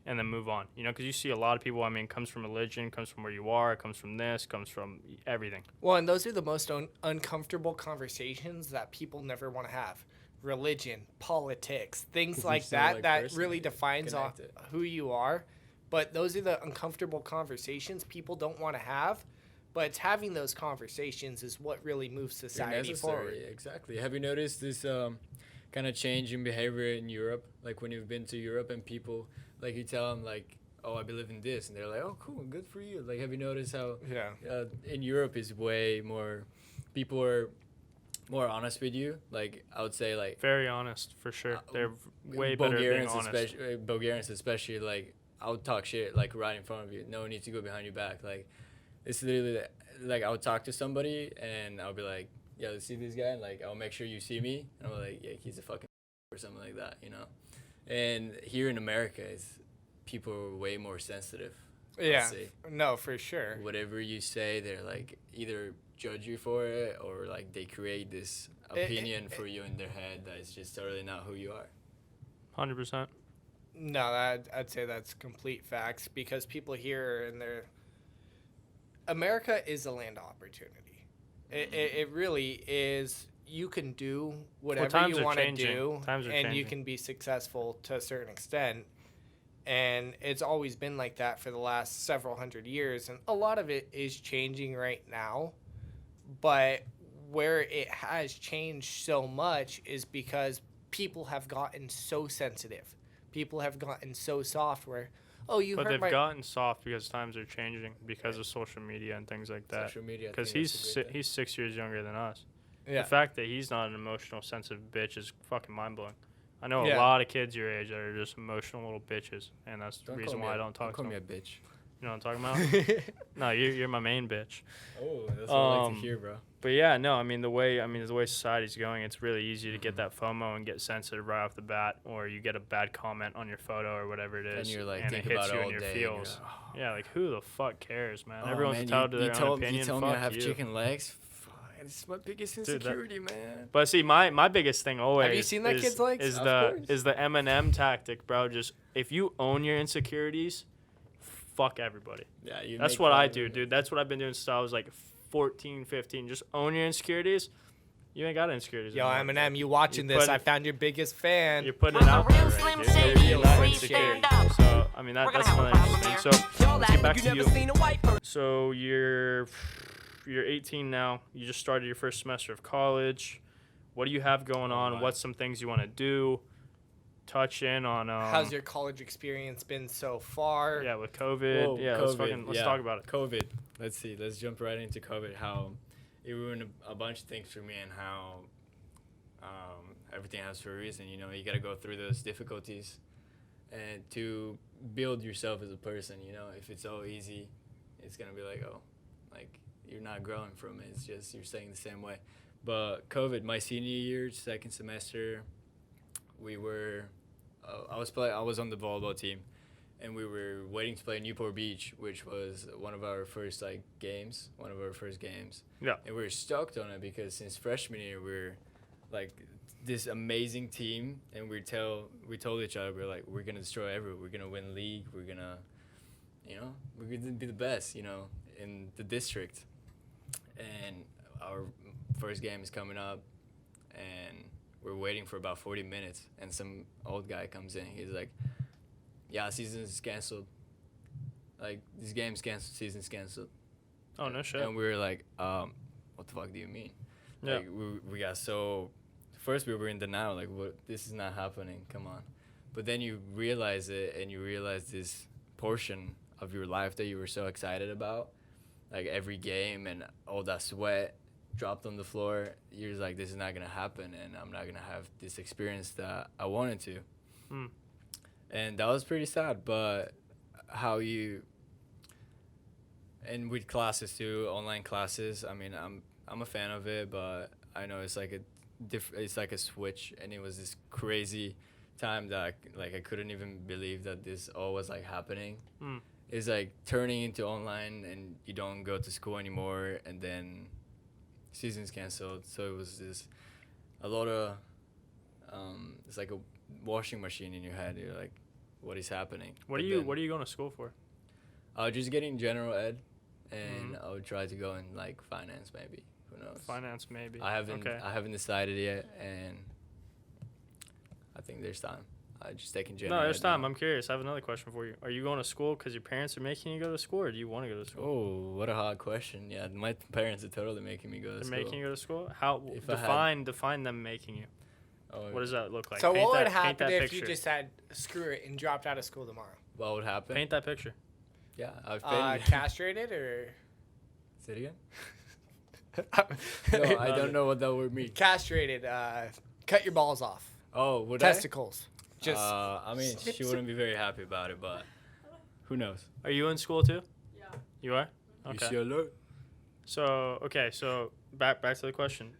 and then move on. You know, because you see a lot of people, I mean, comes from religion, comes from where you are, comes from this, comes from everything. Well, and those are the most uncomfortable conversations that people never want to have. religion, politics, things 'Cause like you're so, that like, that personally really defines connected. who you are. But those are the uncomfortable conversations people don't want to have. But it's having those conversations is what really moves They're society forward. necessary. Exactly. Have you noticed this kind of change in behavior in Europe? Like when you've been to Europe and people, like you tell them like, oh, I believe in this, and they're like, oh, cool, good for you. Like, have you noticed how Yeah. in Europe is way more, people are more honest with you. Like I would say like Very honest, for sure. They're way better at being honest. Bulgarians especially, like I would talk shit like right in front of you. No need to go behind your back. Like it's literally like I would talk to somebody and I'll be like, yeah, let's see this guy. And, like I'll make sure you see me. And I'm like, yeah, he's a fucking or something like that, you know. And here in America, people are way more sensitive. I'd Yeah. say. No, for sure. Whatever you say, they're like either judge you for it or like they create this opinion for you in their head that is just totally not who you are. 100%. No, I'd say that's complete facts because people here and they're America is a land of opportunity. It really is. You can do whatever times you are want to changing. do, Times are and you changing. can be successful to a certain extent. And it's always been like that for the last several hundred years, and a lot of it is changing right now. But where it has changed so much is because people have gotten so sensitive. People have gotten so soft where, oh, you But heard they've my... gotten soft because times are changing because of social media and things like that. Social media. I Because think that's a great thing. he's 6 years younger than us. Yeah. The fact that he's not an emotional, sensitive bitch is fucking mind blowing. I know Yeah. a lot of kids your age that are just emotional little bitches, and that's the Don't reason call me why a- I don't talk to Don't call them. me a bitch. You know what I'm talking about? No, you're my main bitch. Oh, that's what I like to Um, hear, bro. But yeah, no, I mean the way society's going, it's really easy to get that FOMO and get sensitive right off the bat, or you get a bad comment on your photo or whatever it is, And you're like, and think it hits about you it in all your day. and you're feels. like, oh, Yeah, like who the fuck cares, man? oh, Everyone's man, entitled to you their own told, opinion. You told me Fuck I have you. chicken legs. Fuck, it's my biggest Dude, that- insecurity, man. But see, my biggest thing always Have you seen that is, kid's legs? is Of the course. is the Eminem tactic, bro. Just if you own your insecurities, fuck everybody. Yeah, you. That's make what fun I of do, them. dude. That's what I've been doing since I was like 14, 15. Just own your insecurities. You ain't got insecurities. Yo, anymore. Eminem, you watching You this? put- I found your biggest fan. You're putting it out there, right, dude? Shady, You're not please insecure. stand up. So I mean We're that's gonna another have a problem interesting. here. So Y'all let's get act back like to you you. never seen a white person. So you're 18 now. You just started your first semester of college. What do you have going on? my. What's some things you want to do? Touch in on How's your college experience been so far? yeah, with COVID. Whoa, yeah, COVID, let's yeah. talk about it. COVID. Let's see. Let's jump right into COVID. How it ruined a bunch of things for me, and how everything happens for a reason. You know, you gotta go through those difficulties, and to build yourself as a person. You know, if it's all easy, it's gonna be like, oh, like you're not growing from it. It's just you're staying the same way. But COVID, my senior year, second semester, we were. I was on the volleyball team, and we were waiting to play Newport Beach, which was one of our first games, one of our first games. Yeah. And we were stoked on it because since freshman year we're like this amazing team, and we told each other we're gonna destroy everyone. We're gonna win league. We're gonna, we're gonna be the best, in the district. And our first game is coming up, and we're waiting for about 40 minutes, and some old guy comes in. He's like, yeah, season's canceled. Like, this game's canceled, season's canceled. Oh no shit. And we were like, what the fuck do you mean? Yeah. Like, we got so... First, we were in denial, like, what? This is not happening, come on. But then you realize it, and you realize this portion of your life that you were so excited about, like every game and all that sweat dropped on the floor, you're just like, this is not going to happen, and I'm not going to have this experience that I wanted to. Hmm. And that was pretty sad, but how you... And with classes too, online classes, I mean, I'm a fan of it, but I know it's like it's like a switch, and it was this crazy time that I couldn't even believe that this all was like happening. Hmm. It's like turning into online, and you don't go to school anymore, and then season's canceled. So it was a lot of it's like a washing machine in your head. You're like, what is happening? What are you going to school for? I was just getting general ed, and Mhm. I would try to go in like finance maybe. Who knows? Finance maybe. I haven't Okay. decided yet, and I think there's time. I just taking January. No, there's right time. now. I'm curious. I have another question for you. Are you going to school because your parents are making you go to school, or do you want to go to school? Oh, what a hard question. Yeah, my parents are totally making me go to They're school. making you go to school? How If I had- define them making you? Oh, What does that look like? So Paint what would that, paint happen that if picture. you just said screw it and dropped out of school tomorrow? What would happen? Paint that picture? Yeah, I've been. Castrated or? Say it again? No, I don't know what that word means. Castrated. Cut your balls off. Oh, would Testicles. Just. I mean, she wouldn't be very happy about it, but who knows? Are you in school too? Yeah. You are? You Okay. see alert? So back to the question.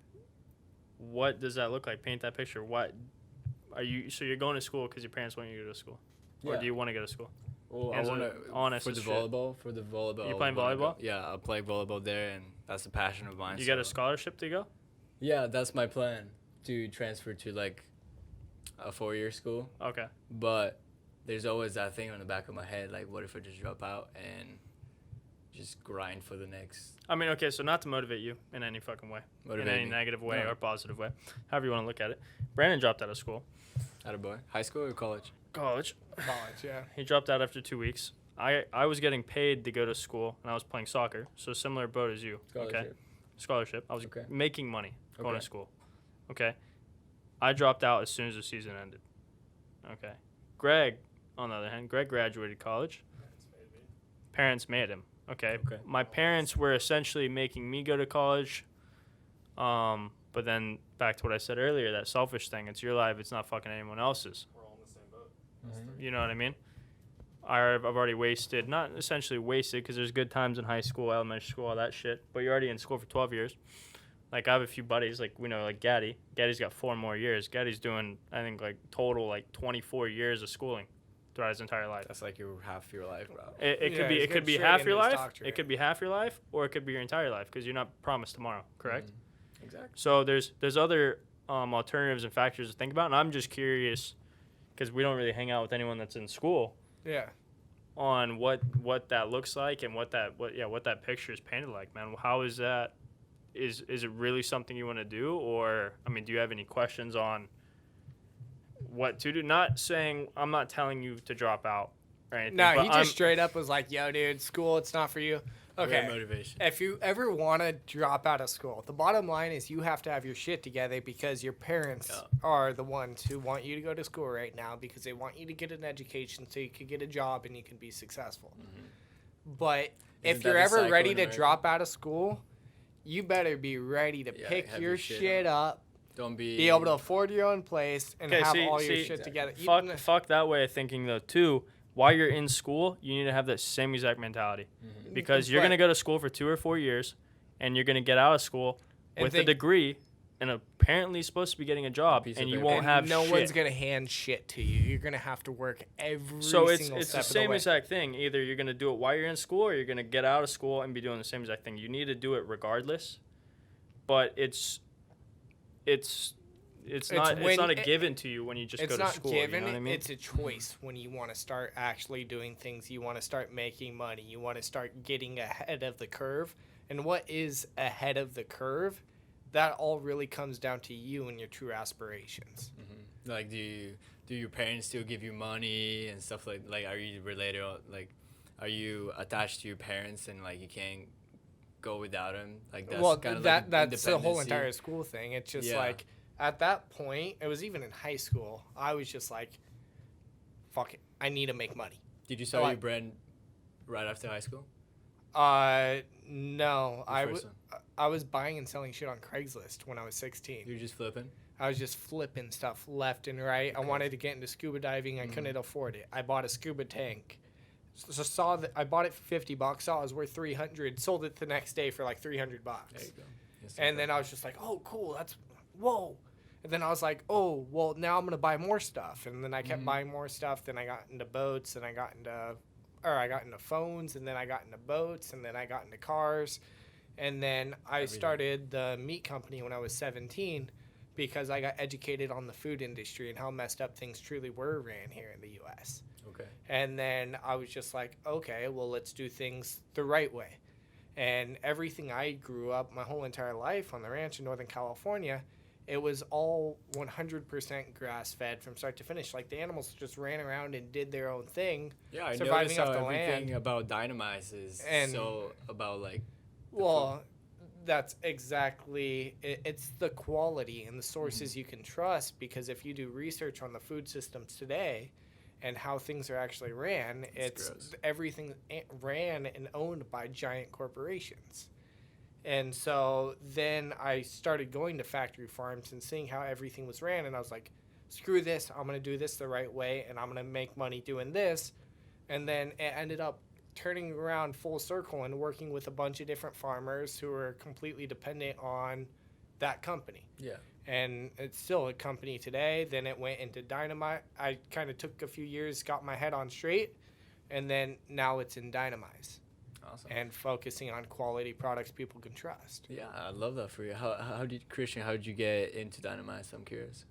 What does that look like? Paint that picture. What are you? So you're going to school because your parents want you to go to school, or Yeah. do you want to go to school? Well, I Hands want up, to honest for as the shit. volleyball. For the volleyball. You playing I wanna volleyball? Yeah, I play volleyball there, and that's a passion of mine. You got a so- scholarship to go? Yeah, that's my plan to transfer to like a 4-year school. Okay. But there's always that thing on the back of my head, like, what if I just drop out and just grind for the next? I mean, okay, so not to motivate you in any fucking way, in any negative way No. or positive way, however you want to look at it. Brandon dropped out of school. Attaboy. High school or college? College. College, yeah. He dropped out after 2 weeks. I was getting paid to go to school, and I was playing soccer, so similar boat as you. Okay. Scholarship. Scholarship. I was Okay. making money going Okay. to school. Okay. I dropped out as soon as the season ended. Okay. Greg, on the other hand, Greg graduated college. Parents made him. Okay. Okay. My parents were essentially making me go to college. But then back to what I said earlier, that selfish thing. It's your life. It's not fucking anyone else's. We're all in the same boat. You know what I mean? I've already wasted, not essentially wasted, because there's good times in high school, elementary school, all that shit. But you're already in school for 12 years. Like, I have a few buddies, like, we know, like Gaddy. Gaddy's got 4 more years. Gaddy's doing, I think, like, total, like, 24 years of schooling throughout his entire life. That's like your half your life, bro. It Yeah, could be he's it could getting be straight half into your his life. doctorate. It could be half your life, or it could be your entire life, because you're not promised tomorrow. Correct. Exactly. So there's other alternatives and factors to think about, and I'm just curious, because we don't really hang out with anyone that's in school, Yeah. on what that looks like and what that picture is painted like, man. How is that? Is it really something you want to do, or I mean, do you have any questions on what to do? Not saying, I'm not telling you to drop out or anything. No, but he just straight up was like, yo, dude, school, it's not for you. Great Okay. motivation. If you ever want to drop out of school, the bottom line is you have to have your shit together because your parents are the ones who want you to go to school right now because they want you to get an education so you can get a job and you can be successful. But if Isn't you're that the ever cycle ready in to America? drop out of school, you better be ready to Yeah, pick have your your shit shit up, Don't be. be able to afford your own place, and Okay, have see- all your see, shit together. Fuck that way of thinking though too. While you're in school, you need to have that same exact mentality, because you're But- gonna go to school for 2 or 4 years, and you're gonna get out of school And with a think- degree, and apparently supposed to be getting a job, Piece of and you paper. won't and have no shit. one's gonna hand shit to you. You're gonna have to work every So it's single the step of same the way. exact thing. Either you're gonna do it while you're in school, or you're gonna get out of school and be doing the same exact thing. You need to do it regardless, but it's not when- a given to you when you just It's go to not school. given. You know what I mean? It's a choice when you want to start actually doing things. You want to start making money. You want to start getting ahead of the curve. And what is ahead of the curve? That all really comes down to you and your true aspirations. Like, do your parents still give you money and stuff like? Are you related? Like, are you attached to your parents and like you can't go without them? Like that's Well, kind of that's like the whole independency. entire school thing. It's just Yeah. like at that point, it was even in high school. I was just like, "Fuck it, I need to make money." Did you sell like- your bread right after high school? No, The first one? I was buying and selling shit on Craigslist when I was 16. You're just flipping. I was just flipping stuff left and right. I Okay. wanted to get into scuba diving. I couldn't afford it. I bought a scuba tank. So saw that I bought it for $50. Saw it was worth 300. Sold it the next day for like $300. There you go. And then I was just like, "Oh, cool. That's whoa." And then I was like, "Oh, well, now I'm gonna buy more stuff." And then I kept buying more stuff. Then I got into boats, and I got into phones, and then I got into boats, and then I got into cars, and then I Everything. started the meat company when I was 17 because I got educated on the food industry and how messed up things truly were ran here in the U.S. Okay. And then I was just like, okay, well, let's do things the right way. And everything I grew up my whole entire life on the ranch in Northern California, it was all 100% grass fed from start to finish. Like the animals just ran around and did their own thing. Yeah, I surviving noticed how off the everything land. about Dynamize is And- so about like Well, that's exactly it's the quality and the sources you can trust, because if you do research on the food systems today and how things are actually ran, it's gross. everything ran and owned by giant corporations. And so then I started going to factory farms and seeing how everything was ran, and I was like, screw this, I'm going to do this the right way, and I'm going to make money doing this. And then it ended up turning around full circle and working with a bunch of different farmers who are completely dependent on that company. yeah. And it's still a company today. Then it went into Dynamite. I kind of took a few years, got my head on straight, and then now it's in Dynamize Awesome. and focusing on quality products people can trust. Yeah, I love that for you. How did Christian? How did you get into Dynamize? I'm curious.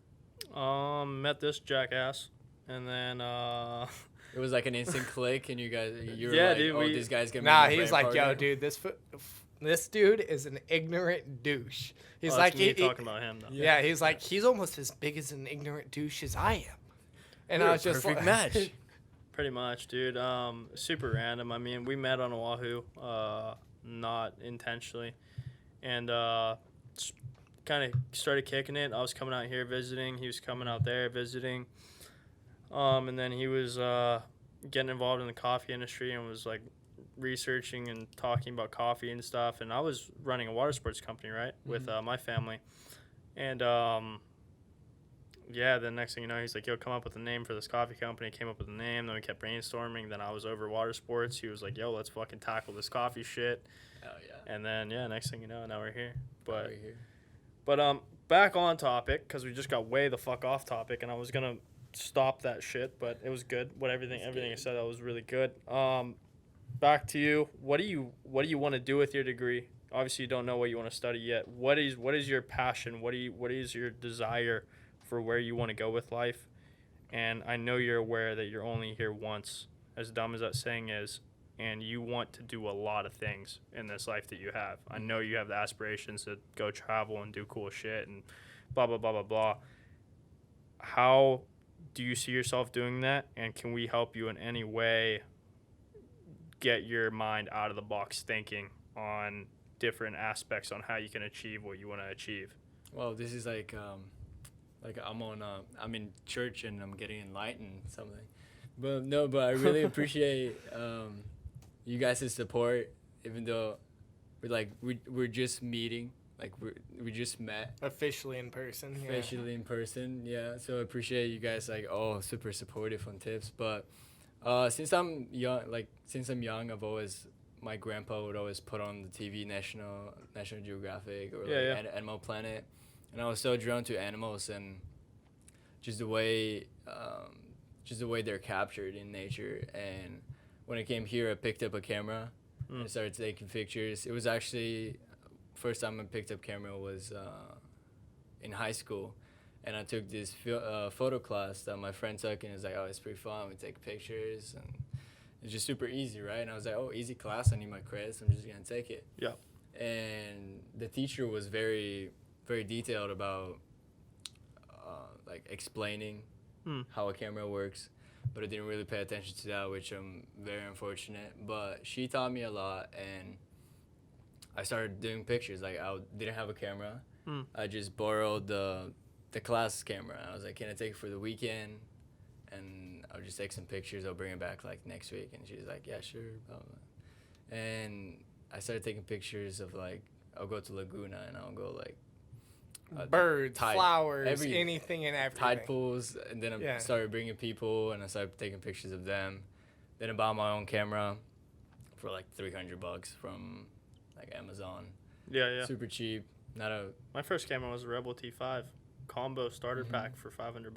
Met this jackass, and then It was like an instant click, and you were Yeah, like, dude, oh, we- this guy's gonna. Nah, be my he's brand like, yo, partner." dude, this dude is an ignorant douche. He's oh, like, that's me he- talking about him though. yeah, he's like, he's almost as big as an ignorant douche as I am. And You're I a was just perfect like, match. Pretty much, dude. Super random. I mean, we met on Oahu, not intentionally, and kind of started kicking it. I was coming out here visiting. He was coming out there visiting. And then he was getting involved in the coffee industry and was like researching and talking about coffee and stuff. And I was running a water sports company, right, with my family. And yeah, the next thing you know, he's like, yo, come up with a name for this coffee company. Came up with a name. Then we kept brainstorming. Then I was over water sports. He was like, yo, let's fucking tackle this coffee shit. Oh yeah. And then, yeah, next thing you know, now we're here. But Right here. but back on topic, because we just got way the fuck off topic, and I was gonna stop that shit, but it was good. Everything I said, that was really good. Back to you. What do you want to do with your degree? Obviously, you don't know what you want to study yet. What is your passion? What is your desire for where you want to go with life? And I know you're aware that you're only here once, as dumb as that saying is, and you want to do a lot of things in this life that you have. I know you have the aspirations to go travel and do cool shit and blah, blah, blah, blah, blah. How do you see yourself doing that? And can we help you in any way get your mind out of the box thinking on different aspects on how you can achieve what you want to achieve? Well, this is like I'm in church and I'm getting enlightened something, but I really appreciate you guys' support, even though we're just meeting, like we just met officially in person. Yeah. officially in person, yeah. So I appreciate you guys super supportive on tips, but since I'm young, my grandpa would always put on the TV National Geographic or Animal Planet, and I was so drawn to animals and just the way they're captured in nature. And when I came here, I picked up a camera and started taking pictures. It was actually first time I picked up camera was in high school, and I took this photo class that my friend took, and it was like, oh, it's pretty fun. We take pictures and it's just super easy, right? And I was like, oh, easy class. I need my credits. I'm just gonna take it. Yeah. And the teacher was very, very detailed about explaining how a camera works, but I didn't really pay attention to that, which I'm very unfortunate. But she taught me a lot, and I started doing pictures. Like I didn't have a camera. I just borrowed the class camera. I was like, can I take it for the weekend? And I'll just take some pictures. I'll bring it back like next week. And she's like, yeah, sure. Blah, blah. And I started taking pictures of I'll go to Laguna and I'll go Birds, flowers, everything. anything and everything. Tide pools. And then I started bringing people and I started taking pictures of them. Then I bought my own camera for like $300 from Amazon. Yeah. Super cheap. My first camera was a Rebel T5 combo starter pack for $500.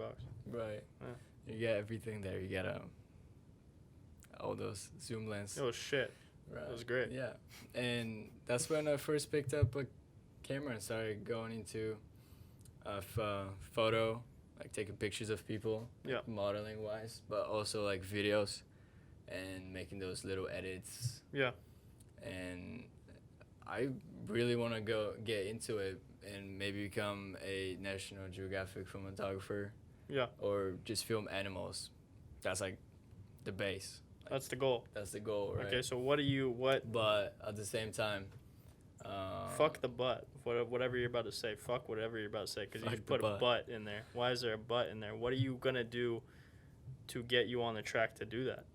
Right. Yeah. You get everything there. You get all those zoom lens. It was shit. Right. It was great. Yeah. And that's when I first picked up a camera and started going into photo, taking pictures of people, modeling wise, but also videos and making those little edits. Yeah. And I really want to get into it and maybe become a National Geographic photographer. Yeah. Or just film animals. That's like the base. Like, That's the goal. That's the goal, right? Okay, so what? But at the same time, Fuck the butt. Whatever you're about to say. Fuck whatever you're about to say, because you Fuck put the a butt. butt in there. Why is there a butt in there? What are you gonna do to get you on the track to do that?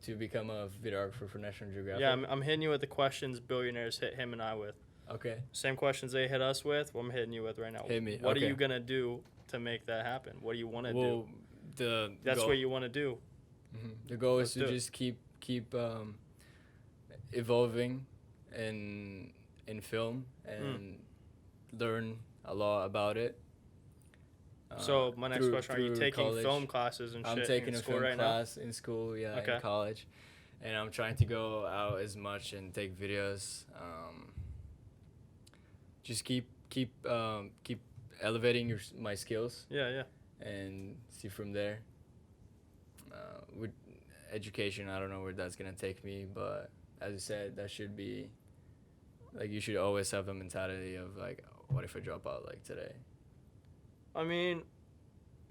to become a videographer for National Geographic. Yeah, I'm hitting you with the questions billionaires hit him and I with. Okay. Same questions they hit us with. What I'm hitting you with right now. Hit me. What okay. are you gonna do to make that happen? What do you want to Well, do? That's goal, what you want to do. The goal Let's is to do it. just keep evolving in film and learn a lot about it. So my next question: Are you taking college. film classes and shit I'm taking in a school film right class in school, yeah, Okay. in college, and I'm trying to go out as much and take videos. Just keep elevating my skills now? Yeah. and see from there. With education, I don't know where that's gonna take me, but as you said, that should be like you should always have the mentality of like, what if I drop out like today? I mean,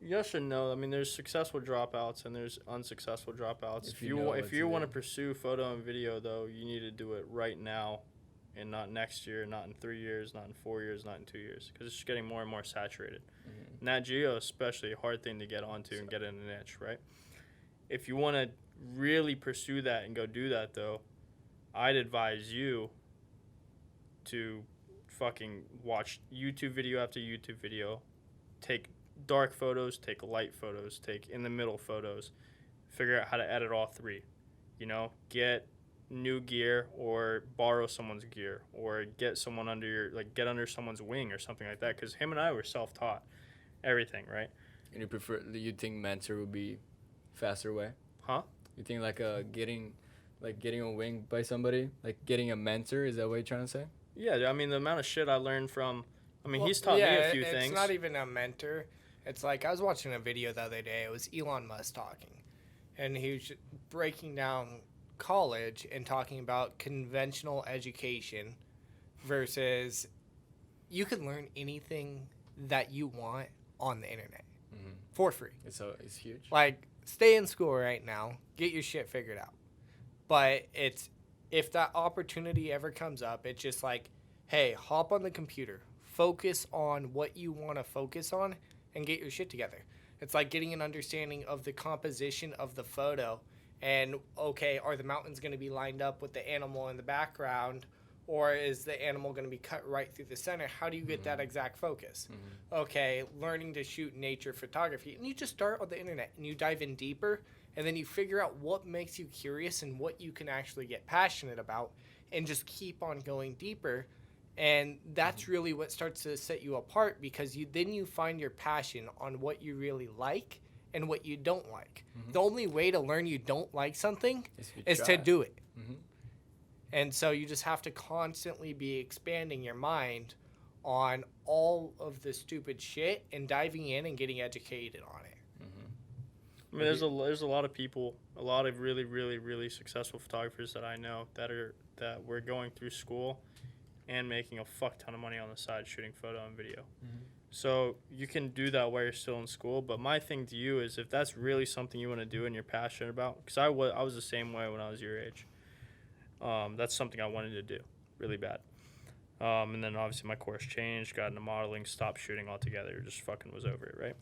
yes and no. I mean, there's successful dropouts and there's unsuccessful dropouts. If If you you know want, what if to you want to do. pursue photo and video, though, you need to do it right now, and not next year, not in 3 years, not in 4 years, not in 2 years, because it's just getting more and more saturated. Nat Geo, especially, a hard thing to get onto and get in a niche, right? If you want to really pursue that and go do that, though, I'd advise you to fucking watch YouTube video after YouTube video, take dark photos, take light photos, take in the middle photos, figure out how to edit all three. You know, get new gear or borrow someone's gear or get someone get under someone's wing or something like that, because him and I were self-taught everything, right? And you think mentor would be faster way? Huh? You think getting a wing by somebody, like getting a mentor, is that what you're trying to say? Yeah, I mean, the amount of shit I learned from, Well, he's taught me a few it's things. It's not even a mentor. It's like I was watching a video the other day. It was Elon Musk talking, and he was breaking down college and talking about conventional education versus you can learn anything that you want on the internet for free. It's huge. Like, stay in school right now, get your shit figured out. But if that opportunity ever comes up, it's just like, hey, hop on the computer, focus on what you want to focus on, and get your shit together. It's like getting an understanding of the composition of the photo. And, okay, are the mountains going to be lined up with the animal in the background, or is the animal going to be cut right through the center? How do you get that exact focus? Okay, learning to shoot nature photography. And you just start on the internet, and you dive in deeper, and then you figure out what makes you curious and what you can actually get passionate about, and just keep on going deeper. And that's really what starts to set you apart, because you find your passion on what you really like and what you don't like. The only way to learn you don't like something is to do it. And so you just have to constantly be expanding your mind on all of the stupid shit and diving in and getting educated on it. I mean, there's a lot of people, a lot of really, really, really successful photographers that I know that were going through school and making a fuck ton of money on the side shooting photo and video. So you can do that while you're still in school. But my thing to you is, if that's really something you want to do and you're passionate about, because I was the same way when I was your age. That's something I wanted to do really bad. And then obviously my course changed, got into modeling, stopped shooting altogether, just fucking was over it, right?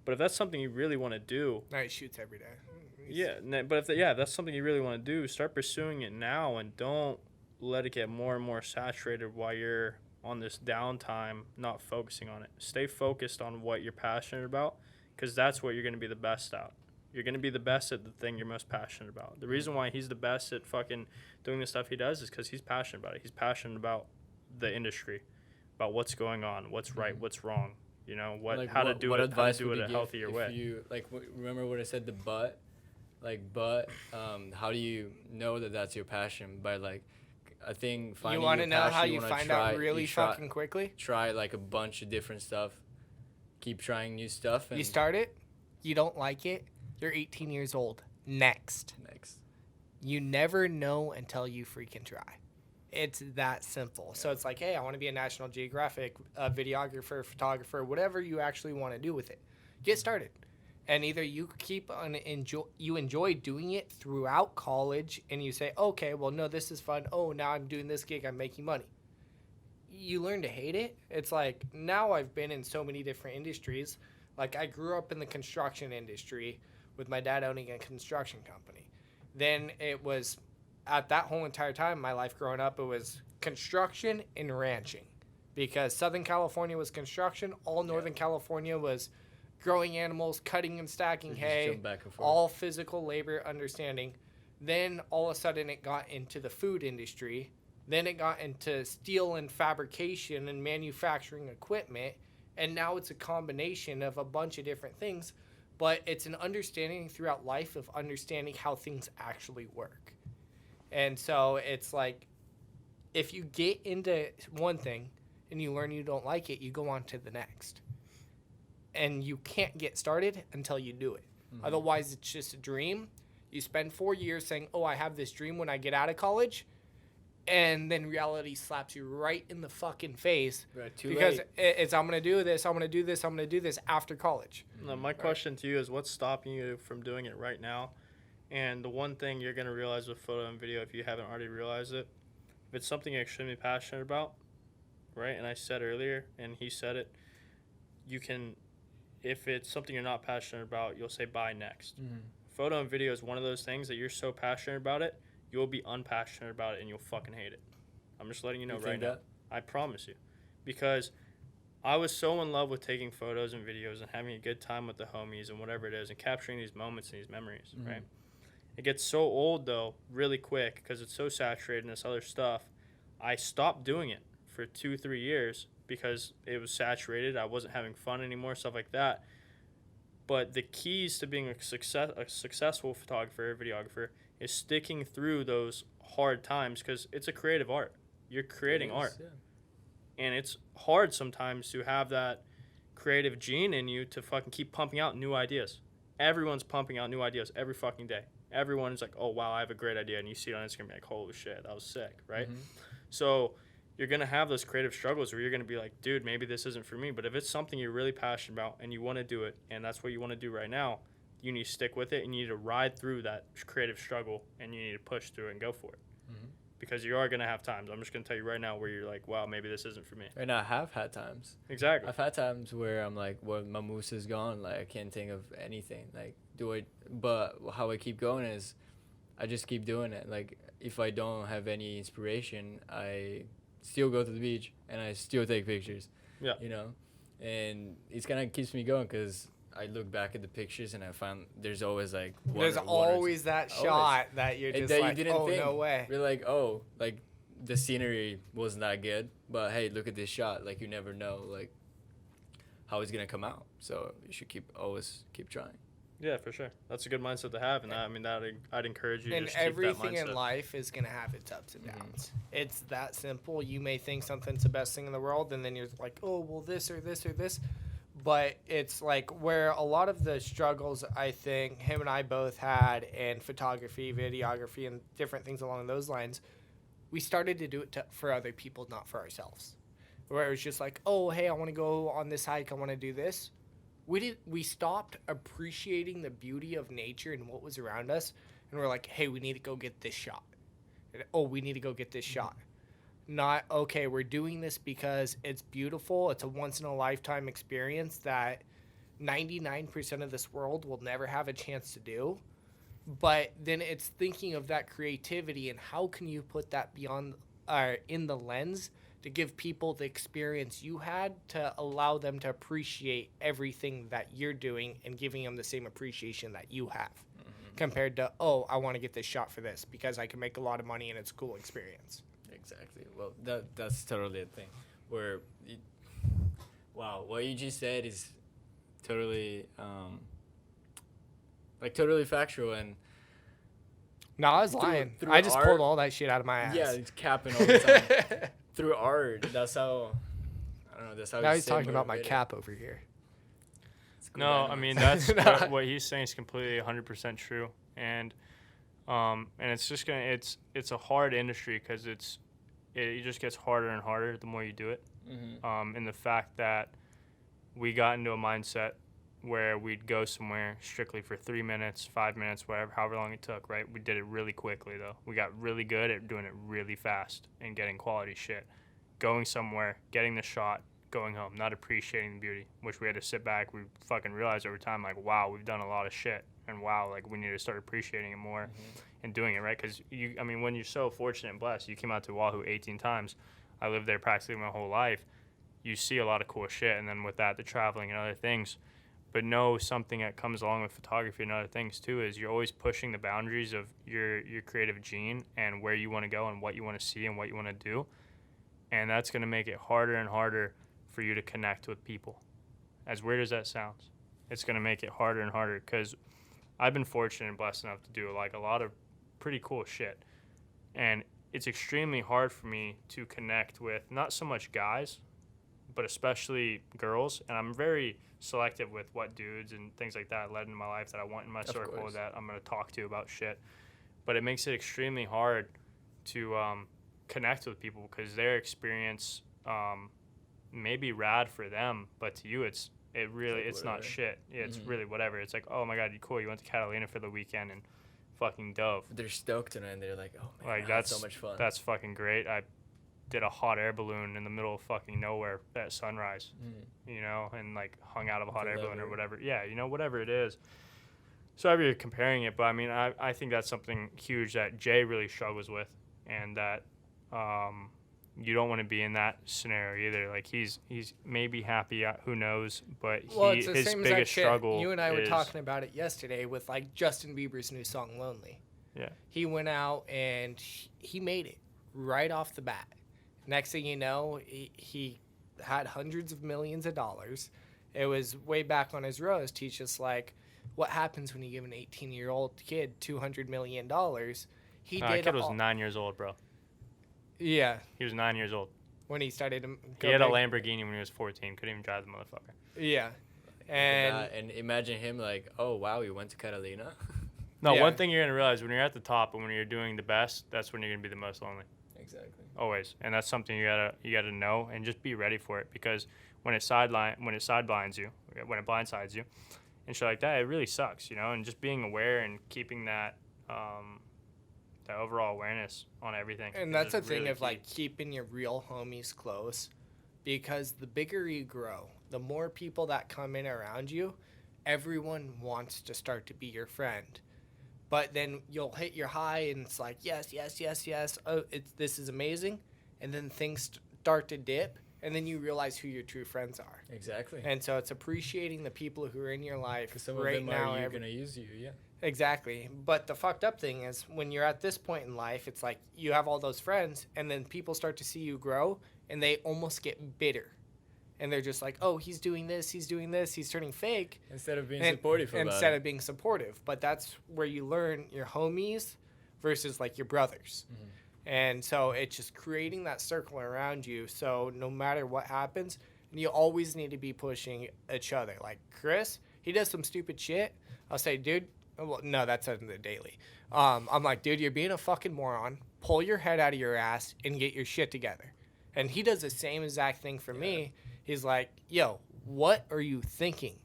But if that's something you really want to do, Now he shoots every day. but if that's something you really want to do, start pursuing it now, and don't let it get more and more saturated while you're on this downtime, not focusing on it. Stay focused on what you're passionate about, because that's what you're going to be the best at. You're going to be the best at the thing you're most passionate about. The reason why he's the best at fucking doing the stuff he does is because he's passionate about it. He's passionate about the industry, about what's going on, what's right, what's wrong, you know, how to do it a healthier way. Remember what I said, the but? How do you know that that's your passion? By I think finding You want to your know passion, how you wanna find out really fucking quickly? Try a bunch of different stuff. Keep trying new stuff. And You start it, you don't like it, you're 18 years old. Next. You never know until you freaking try. It's that simple. So it's like, hey, I want to be a National Geographic videographer, photographer, whatever you actually want to do with it. Get started. And either you keep on enjoy doing it throughout college and you say, okay, well, no, this is fun. Oh, now I'm doing this gig. I'm making money. You learn to hate it. It's like now I've been in so many different industries. Like I grew up in the construction industry with my dad owning a construction company. Then it was at that whole entire time, my life growing up, it was construction and ranching because Southern California was construction. All Northern California was growing animals, cutting and stacking hay, all physical labor understanding. Then all of a sudden it got into the food industry. Then it got into steel and fabrication and manufacturing equipment. And now it's a combination of a bunch of different things. But it's an understanding throughout life of understanding how things actually work. And so it's like if you get into one thing and you learn you don't like it, you go on to the next. And you can't get started until you do it. Mm-hmm. Otherwise, it's just a dream. You spend 4 years saying, oh, I have this dream when I get out of college. And then reality slaps you right in the fucking face. Right, too because late. It's I'm going to do this, I'm going to do this, I'm going to do this after college. Now, my question to you is what's stopping you from doing it right now? And the one thing you're going to realize with photo and video, if you haven't already realized it, if it's something you're extremely passionate about, right? And I said earlier, and he said it, you can... If it's something you're not passionate about, you'll say bye next. Mm-hmm. Photo and video is one of those things that you're so passionate about it, you'll be unpassionate about it and you'll fucking hate it. I'm just letting you know right now. I promise you. Because I was so in love with taking photos and videos and having a good time with the homies and whatever it is and capturing these moments and these memories, right? It gets so old, though, really quick because it's so saturated in this other stuff. I stopped doing it for 2-3 years because it was saturated. I wasn't having fun anymore, stuff like that. But the keys to being a successful photographer or videographer is sticking through those hard times because it's a creative art. You're creating art. Yeah. And it's hard sometimes to have that creative gene in you to fucking keep pumping out new ideas. Everyone's pumping out new ideas every fucking day. Everyone's like, oh, wow, I have a great idea. And you see it on Instagram, like, holy shit, that was sick, right? Mm-hmm. So you're going to have those creative struggles where you're going to be like, dude, maybe this isn't for me. But if it's something you're really passionate about and you want to do it, and that's what you want to do right now, you need to stick with it and you need to ride through that creative struggle and you need to push through it and go for it. Mm-hmm. Because you are going to have times. I'm just going to tell you right now where you're like, wow, maybe this isn't for me. And I have had times. Exactly. I've had times where I'm like, well, my moose is gone. Like, I can't think of anything. Like, but how I keep going is I just keep doing it. Like, if I don't have any inspiration, I still go to the beach and I still take pictures. Yeah. You know? And it kind of keeps me going because I look back at the pictures and I find there's always like there's always that shot that you're just that like, you oh, no way. You're like, oh, like the scenery wasn't that good, but hey, look at this shot. Like, you never know like how it's going to come out. So you should always keep trying. Yeah, for sure. That's a good mindset to have, and I'd encourage you to just keep that mindset. And everything in life is going to have its ups and downs. Mm-hmm. It's that simple. You may think something's the best thing in the world, and then you're like, oh, well, this or this or this. But it's like where a lot of the struggles I think him and I both had in photography, videography, and different things along those lines, we started to do it for other people, not for ourselves. Where it was just like, oh, hey, I want to go on this hike. I want to do this. We stopped appreciating the beauty of nature and what was around us, and we're like, hey, we need to go get this shot. Oh, we need to go get this shot. Not, okay, we're doing this because it's beautiful. It's a once-in-a-lifetime experience that 99% of this world will never have a chance to do. But then it's thinking of that creativity and how can you put that beyond in the lens to give people the experience you had to allow them to appreciate everything that you're doing and giving them the same appreciation that you have compared to, oh, I want to get this shot for this because I can make a lot of money and it's a cool experience. Exactly. Well, that's totally a thing where, wow, what you just said is totally, totally factual. And no, I was lying. I just pulled all that shit out of my ass. Yeah, it's capping all the time. Through art, that's how, I don't know, that's how. Now he's talking about my cap over here. No, I mean, that's what he's saying is completely 100% true. And it's just it's a hard industry because it just gets harder and harder the more you do it. Mm-hmm. And the fact that we got into a mindset where we'd go somewhere strictly for 3 minutes, 5 minutes, whatever, however long it took, right? We did it really quickly, though. We got really good at doing it really fast and getting quality shit. Going somewhere, getting the shot, going home, not appreciating the beauty, which we had to sit back. We fucking realized over time, like, wow, we've done a lot of shit. And wow, like, we need to start appreciating it more and doing it, right? Because, when you're so fortunate and blessed, you came out to Oahu 18 times. I lived there practically my whole life. You see a lot of cool shit. And then with that, the traveling and other things. But know something that comes along with photography and other things, too, is you're always pushing the boundaries of your creative gene and where you want to go and what you want to see and what you want to do. And that's going to make it harder and harder for you to connect with people. As weird as that sounds, it's going to make it harder and harder because I've been fortunate and blessed enough to do like a lot of pretty cool shit. And it's extremely hard for me to connect with not so much guys, but especially girls. And I'm very selective with what dudes and things like that led into my life that I want in my circle that I'm going to talk to about shit. But it makes it extremely hard to connect with people because their experience may be rad for them, but to you it's not shit. It's really whatever. It's like, oh my god, you cool, you went to Catalina for the weekend and fucking dove. They're stoked on it and they're like, oh man, like, that's so much fun. That's fucking great. I did a hot air balloon in the middle of fucking nowhere at sunrise, and like hung out of a hot air balloon or whatever. Yeah, whatever it is. So you're comparing it, but I think that's something huge that Jay really struggles with, and that you don't want to be in that scenario either. Like he's maybe happy, who knows, but it's the his same biggest struggle. You and I were talking about it yesterday with like Justin Bieber's new song "Lonely." Yeah, he went out and he made it right off the bat. Next thing you know, he had hundreds of millions of dollars. It was way back on his roast. He's just like, what happens when you give an 18-year-old kid $200 million? That kid was 9 years old, bro. Yeah. He was 9 years old. When he started to He had a Lamborghini when he was 14. Couldn't even drive the motherfucker. Yeah. And imagine him like, oh, wow, you went to Catalina? No, one thing you're going to realize, when you're at the top and when you're doing the best, that's when you're going to be the most lonely. Exactly. Always. And that's something you gotta know and just be ready for it, because when it blindsides you and shit like that, it really sucks, and just being aware and keeping that that overall awareness on everything. And that's the thing of like keeping your real homies close, because the bigger you grow, the more people that come in around you, everyone wants to start to be your friend. But then you'll hit your high and it's like, yes. Oh, this is amazing. And then things start to dip. And then you realize who your true friends are. Exactly. And so it's appreciating the people who are in your life. Because some right of them now are going to use you, yeah. Exactly. But the fucked up thing is when you're at this point in life, it's like you have all those friends and then people start to see you grow and they almost get bitter. And they're just like, oh, he's doing this, he's turning fake. Instead of being supportive about it. Instead of being supportive. But that's where you learn your homies versus, like, your brothers. Mm-hmm. And so it's just creating that circle around you. So no matter what happens, you always need to be pushing each other. Like, Chris, he does some stupid shit. I'll say, dude, well, no, that's in the daily. I'm like, dude, you're being a fucking moron. Pull your head out of your ass and get your shit together. And he does the same exact thing for me. He's like, yo, what are you thinking?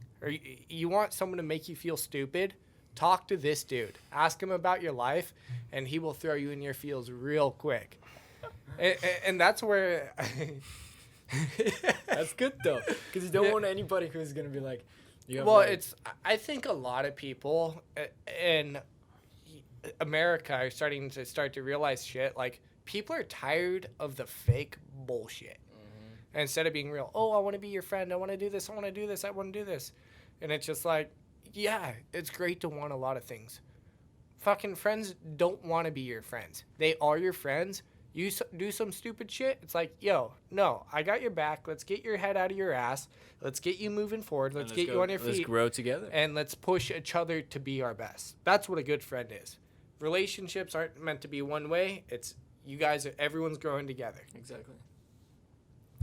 You want someone to make you feel stupid? Talk to this dude. Ask him about your life, and he will throw you in your feels real quick. and that's where... That's good, though, because you don't want anybody who's going to be like... I think a lot of people in America are starting to realize shit. Like, people are tired of the fake bullshit. Instead of being real, oh, I want to be your friend, I want to do this, I want to do this, I want to do this. And it's just like, yeah, it's great to want a lot of things. Fucking friends don't want to be your friends. They are your friends. You do some stupid shit, it's like, yo, no, I got your back. Let's get your head out of your ass. Let's get you moving forward. Let's get you on your feet. Let's grow together. And let's push each other to be our best. That's what a good friend is. Relationships aren't meant to be one way. It's you guys, everyone's growing together. Exactly.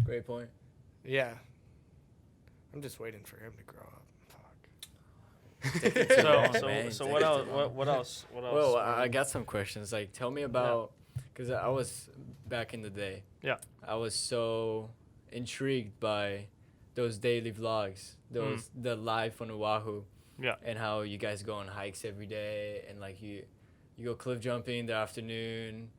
Great point. Yeah. I'm just waiting for him to grow up. So what else? Well, I got some questions. Like, tell me about, Because I was back in the day. Yeah. I was so intrigued by those daily vlogs, the life on Oahu. Yeah. And how you guys go on hikes every day, and like you go cliff jumping in the afternoon,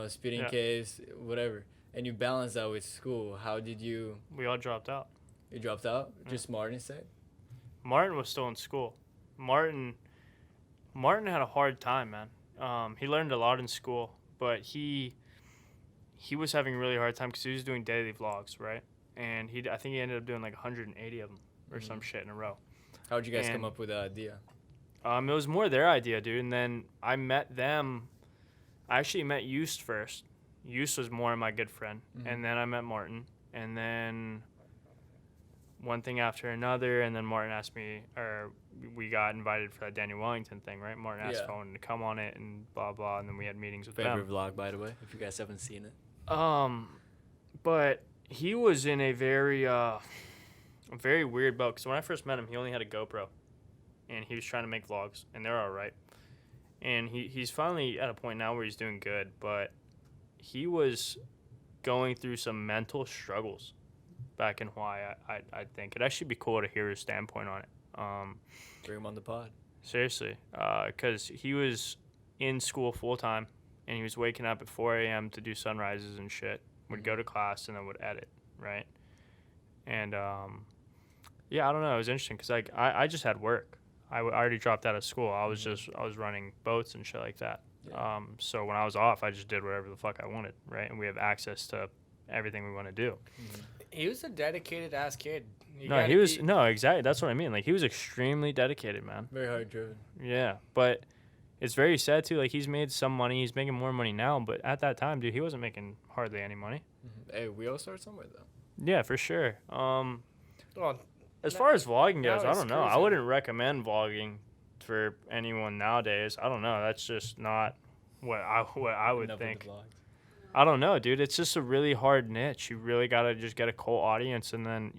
speeding caves, whatever. And you balance that with school. How did you? We all dropped out. You dropped out? Yeah. Just Martin said? Martin was still in school. Martin had a hard time, man. He learned a lot in school, but he was having a really hard time because he was doing daily vlogs, right? And I think he ended up doing like 180 of them or some shit in a row. How'd you guys come up with that idea? It was more their idea, dude. And then I met them. I actually met Yust first. Yust was more my good friend. And then I met Martin. And then one thing after another. And then Martin asked me, or we got invited for that Daniel Wellington thing, right? Martin asked if I wanted to come on it and blah, blah. And then we had meetings with them. Favorite vlog, by the way, if you guys haven't seen it. But he was in a very weird boat. Because when I first met him, he only had a GoPro. And he was trying to make vlogs. And they're all right. And he's finally at a point now where he's doing good. But he was going through some mental struggles back in Hawaii, I think. It'd actually be cool to hear his standpoint on it. Bring him on the pod. Seriously. Because he was in school full time. And he was waking up at 4 a.m. to do sunrises and shit. Would go to class and then would edit, right? And, yeah, I don't know. It was interesting because I just had work. I already dropped out of school. I was running boats and shit like that. Yeah. So when I was off, I just did whatever the fuck I wanted, right? And we have access to everything we want to do. He was a dedicated ass kid. No, exactly. That's what I mean. Like, he was extremely dedicated, man. Very hard driven. Yeah, but it's very sad too. Like, he's made some money. He's making more money now, but at that time, dude, he wasn't making hardly any money. Hey, we all start somewhere though. Yeah, for sure. Well, as far as vlogging goes, I don't know. cruising. I wouldn't recommend vlogging for anyone nowadays. I don't know. That's just not what I would Enough think. with the vlogs. I don't know, dude. It's just a really hard niche. You really gotta just get a cool audience, and then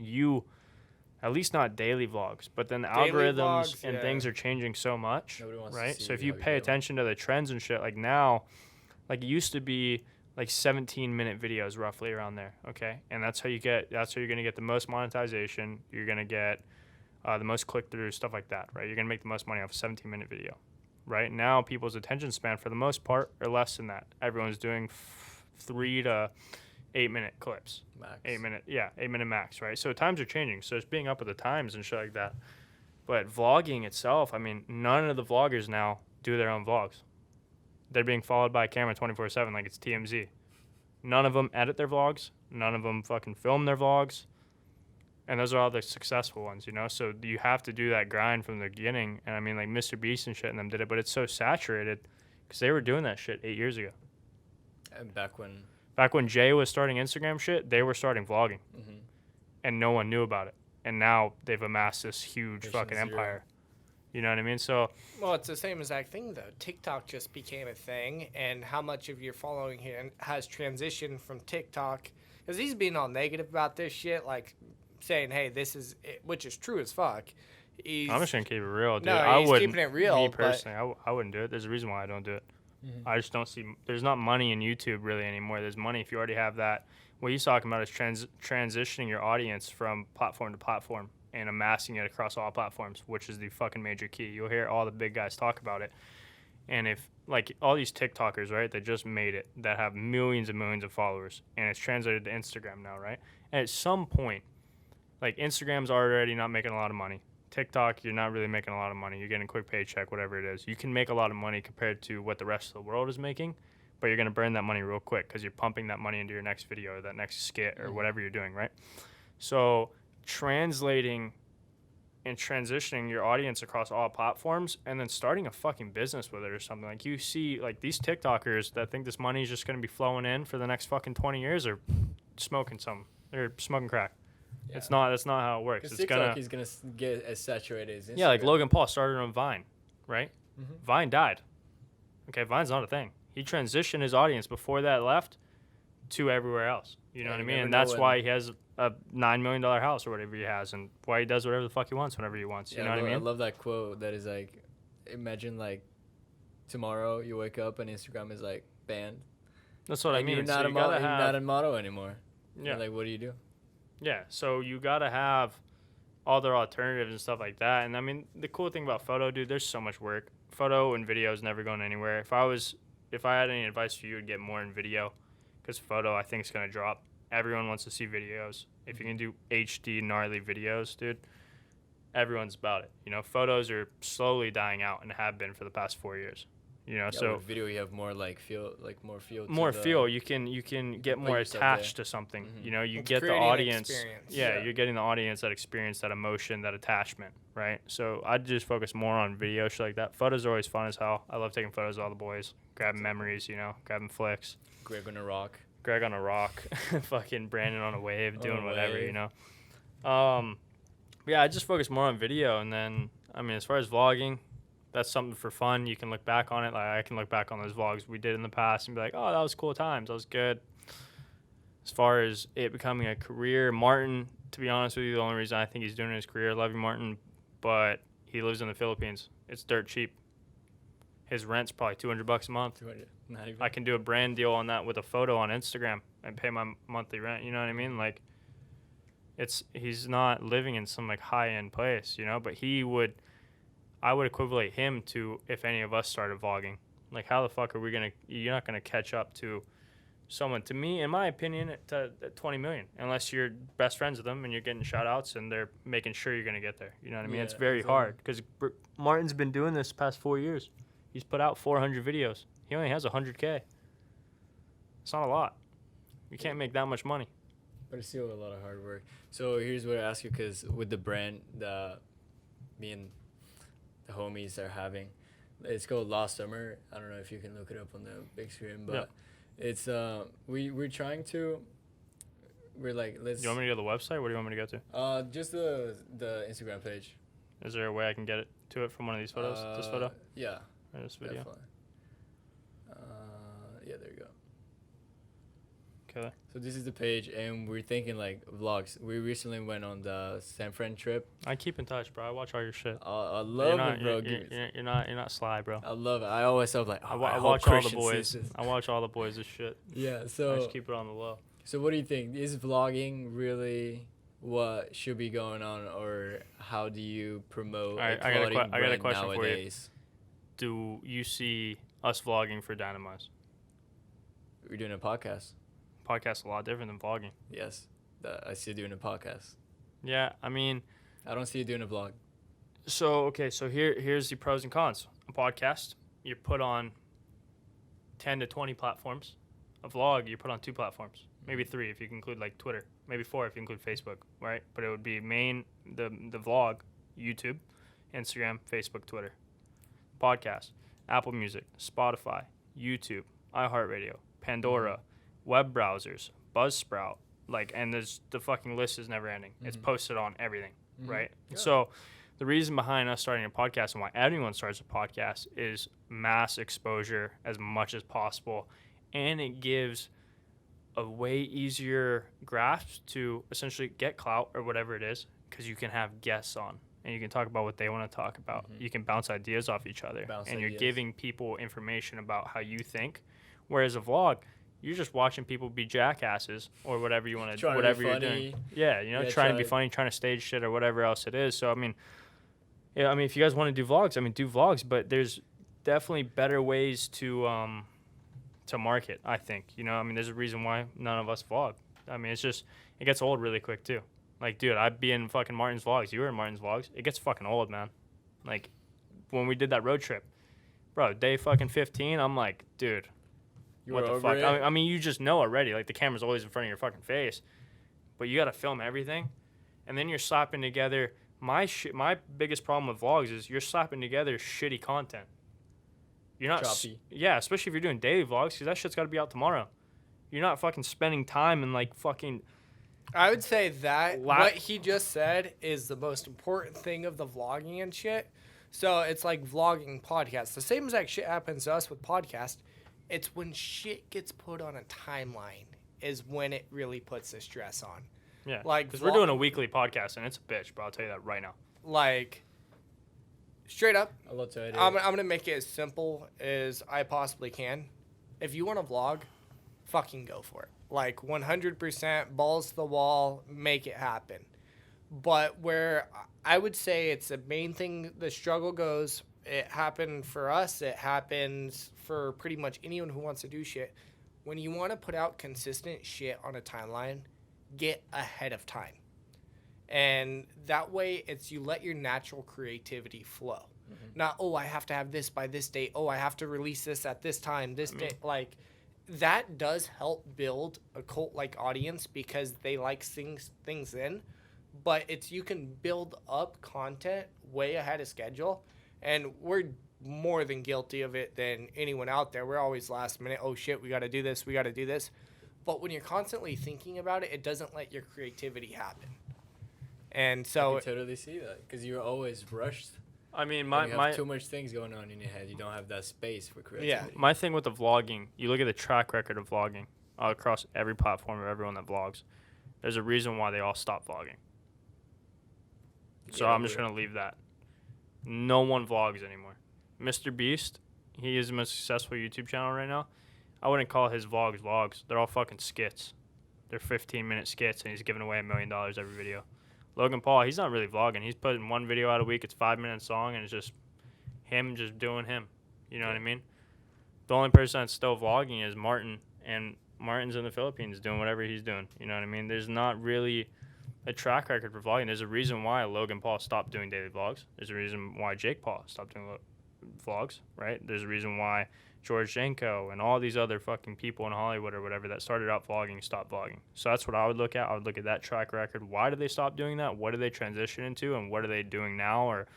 at least not daily vlogs, but then the algorithms vlogs, and things are changing so much, Nobody wants to right? see So if you how you're pay doing. attention to the trends and shit, like now, like it used to be like 17-minute videos roughly around there, okay? And that's how you're gonna get the most monetization. You're gonna get the most click-throughs, stuff like that, right? You're gonna make the most money off a 17-minute video. Right now, people's attention span for the most part are less than that. Everyone's doing 3 to 8-minute clips. Max. 8-minute max, right? So times are changing. So it's being up with the times and shit like that. But vlogging itself, I mean, none of the vloggers now do their own vlogs. They're being followed by a camera 24/7 like it's TMZ. None of them edit their vlogs. None of them fucking film their vlogs. And those are all the successful ones, you know? So you have to do that grind from the beginning. And I mean, like Mr. Beast and shit and them did it, but it's so saturated because they were doing that shit 8 years ago. And back when Jay was starting Instagram shit, they were starting vlogging. And no one knew about it. And now they've amassed this huge fucking empire. You know what I mean? So, well, it's the same exact thing, though. TikTok just became a thing, and how much of your following here has transitioned from TikTok? Because he's being all negative about this shit, like saying, hey, this is it, which is true as fuck. I'm just going to keep it real, dude. No, he's keeping it real. Me personally, I wouldn't do it. There's a reason why I don't do it. I just don't see, there's not money in YouTube really anymore. There's money if you already have that. What he's talking about is transitioning your audience from platform to platform and amassing it across all platforms, which is the fucking major key. You'll hear all the big guys talk about it. And if, like, all these TikTokers, right, that just made it, that have millions and millions of followers, and it's translated to Instagram now, right? And at some point, like, Instagram's already not making a lot of money. TikTok, you're not really making a lot of money. You're getting a quick paycheck, whatever it is. You can make a lot of money compared to what the rest of the world is making, but you're going to burn that money real quick because you're pumping that money into your next video or that next skit or whatever you're doing, right? So translating and transitioning your audience across all platforms and then starting a fucking business with it or something. Like, you see, like, these TikTokers that think this money is just going to be flowing in for the next fucking 20 years are smoking they're smoking crack. Yeah. That's not how it works. It's TikTok is gonna get as saturated as Instagram. Yeah, like Logan Paul started on Vine, right? Vine died. Okay, Vine's not a thing. He transitioned his audience before that left to everywhere else. You know what I mean? And that's why he has a $9 million house or whatever he has, and why he does whatever the fuck he wants whenever he wants. You know what I mean? I love that quote that is like, imagine like tomorrow you wake up and Instagram is like banned, That's what I Like, mean. You're So not, you gotta you're have, not a model anymore. yeah, Like, what do you do? yeah. So you gotta have other alternatives and stuff like that. And I mean, the cool thing about photo, dude, there's so much work. Photo and video is never going anywhere. If I had any advice for you, would get more in video, because photo I think is gonna drop. Everyone wants to see videos. If you can do HD gnarly videos, dude, everyone's about it. You know, photos are slowly dying out and have been for the past 4 years. You know, Yeah, so with video you have more like feel, like more feel. more to the, feel. You can get put more yourself attached there. to something. Mhm. You know, you It's get the creating an audience. experience. Yeah, Yeah. you're getting the audience that experience, that emotion, that attachment, right? So I'd just focus more on video, shit like that. Photos are always fun as hell. I love taking photos of all the boys, grabbing memories, you know, grabbing flicks. Greg on a rock. Greg on a rock, fucking Brandon on a wave, On doing a whatever, wave. you know. Yeah, I just focus more on video, and then I mean, as far as vlogging, that's something for fun. You can look back on it. Like, I can look back on those vlogs we did in the past and be like, oh, that was cool times. That was good. As far as it becoming a career, Martin, to be honest with you, the only reason I think he's doing his career, love you, Martin, but he lives in the Philippines. It's dirt cheap. His rent's probably $200 a month. 200. Not even. I can do a brand deal on that with a photo on Instagram and pay my monthly rent. You know what I mean? Like, he's not living in some like high end place, you know, but I would equivalent him to if any of us started vlogging. Like, how the fuck are you're not gonna catch up to someone, to me, in my opinion, at 20 million, unless you're best friends with them and you're getting shout outs and they're making sure you're gonna get there. You know what I mean? Yeah, It's very exactly. hard, because Martin's been doing this past 4 years. He's put out 400 videos. He only has 100K. It's not a lot. You can't make that much money. But it's still a lot of hard work. So here's what I ask you, because with the brand that me and the homies are having, it's called Lost Summer. I don't know if you can look it up on the big screen, but it's we're trying to, we're like, let's. You want me to go to the website? What do you want me to go to? Just the Instagram page. Is there a way I can get it to it from one of these photos? This photo Yeah. or this video? Definitely. Yeah, there you go. Okay. So this is the page, and we're thinking like vlogs. We recently went on the San Fran trip. I keep in touch, bro. I watch all your shit. I love it, bro. You're not sly, bro. I love it. I always felt like, I I watch hope all the Christian boys. sees this. I watch all the boys' shit. Yeah. I So just keep it on the low. So what do you think? Is vlogging really what should be going on, or how do you promote Alright, a I got a clothing I got a brand question for you. nowadays? Do you see us vlogging for Dynamize? We're doing a podcast. Podcast's a lot different than vlogging. Yes. I see you doing a podcast. Yeah, I mean, I don't see you doing a vlog. so here's the pros and cons. A podcast, you put on 10 to 20 platforms. A vlog, you put on 2 platforms, maybe 3 if you can include like Twitter, maybe 4 if you include Facebook, right? But it would be the vlog, YouTube, Instagram, Facebook, Twitter. Podcast, Apple Music, Spotify, YouTube, iHeartRadio, Pandora, web browsers, Buzzsprout, like, and the fucking list is never ending. It's posted on everything, right? Yeah. So the reason behind us starting a podcast and why anyone starts a podcast is mass exposure as much as possible, and it gives a way easier grasp to essentially get clout or whatever it is, because you can have guests on and you can talk about what they want to talk about. You can bounce ideas off each other, and you're giving people information about how you think. Whereas a vlog, you're just watching people be jackasses or whatever you want to, whatever you're doing. Yeah, you know, trying to be funny, trying to stage shit or whatever else it is. So I mean, if you guys want to do vlogs, I mean, do vlogs, but there's definitely better ways to market, I think. You know, I mean, there's a reason why none of us vlog. I mean, it's just, it gets old really quick too. Like, dude, I'd be in fucking Martin's vlogs. You were in Martin's vlogs. It gets fucking old, man. Like, when we did that road trip, bro, day fucking 15, I'm like, dude, what the fuck? I mean, you just know already. Like, the camera's always in front of your fucking face, but you got to film everything, and then you're slapping together. My biggest problem with vlogs is you're slapping together shitty content. You're not choppy. Yeah, especially if you're doing daily vlogs, because that shit's got to be out tomorrow. You're not fucking spending time and like fucking. I would say that what he just said is the most important thing of the vlogging and shit. So it's like vlogging podcasts. The same exact shit happens to us with podcasts. It's when shit gets put on a timeline is when it really puts the stress on. Yeah, like because we're doing a weekly podcast and it's a bitch, bro. I'll tell you that right now. Like, straight up, A lot to edit. I'm gonna make it as simple as I possibly can. If you want to vlog, fucking go for it. Like 100% balls to the wall, make it happen. But where I would say it's the main thing the struggle goes, it happened for us, it happens for pretty much anyone who wants to do shit. When you want to put out consistent shit on a timeline, get ahead of time. And that way, it's you let your natural creativity flow. Mm-hmm. Not, oh, I have to have this by this date. Oh, I have to release this at this time, this day. Like, that does help build a cult-like audience because they like things in. But it's you can build up content way ahead of schedule. And we're more than guilty of it than anyone out there. We're always last minute. Oh, shit, we got to do this. We got to do this. But when you're constantly thinking about it, it doesn't let your creativity happen. And so I can totally see that because you're always rushed. I mean, you have too much things going on in your head. You don't have that space for creativity. Yeah. My thing with the vlogging, you look at the track record of vlogging across every platform of everyone that vlogs. There's a reason why they all stopped vlogging. So I'm just going to leave that. No one vlogs anymore. Mr. Beast, he is the most successful YouTube channel right now. I wouldn't call his vlogs. They're all fucking skits. They're 15-minute skits, and he's giving away $1 million every video. Logan Paul, he's not really vlogging. He's putting one video out a week. It's 5-minute song, and it's just him just doing him. You know what I mean? The only person that's still vlogging is Martin, and Martin's in the Philippines doing whatever he's doing. You know what I mean? There's not really a track record for vlogging. There's a reason why Logan Paul stopped doing daily vlogs. There's a reason why Jake Paul stopped doing vlogs, right? There's a reason why George Janko and all these other fucking people in Hollywood or whatever that started out vlogging stopped vlogging. So that's what I would look at. I would look at that track record. Why did they stop doing that? What did they transition into? And what are they doing now? Or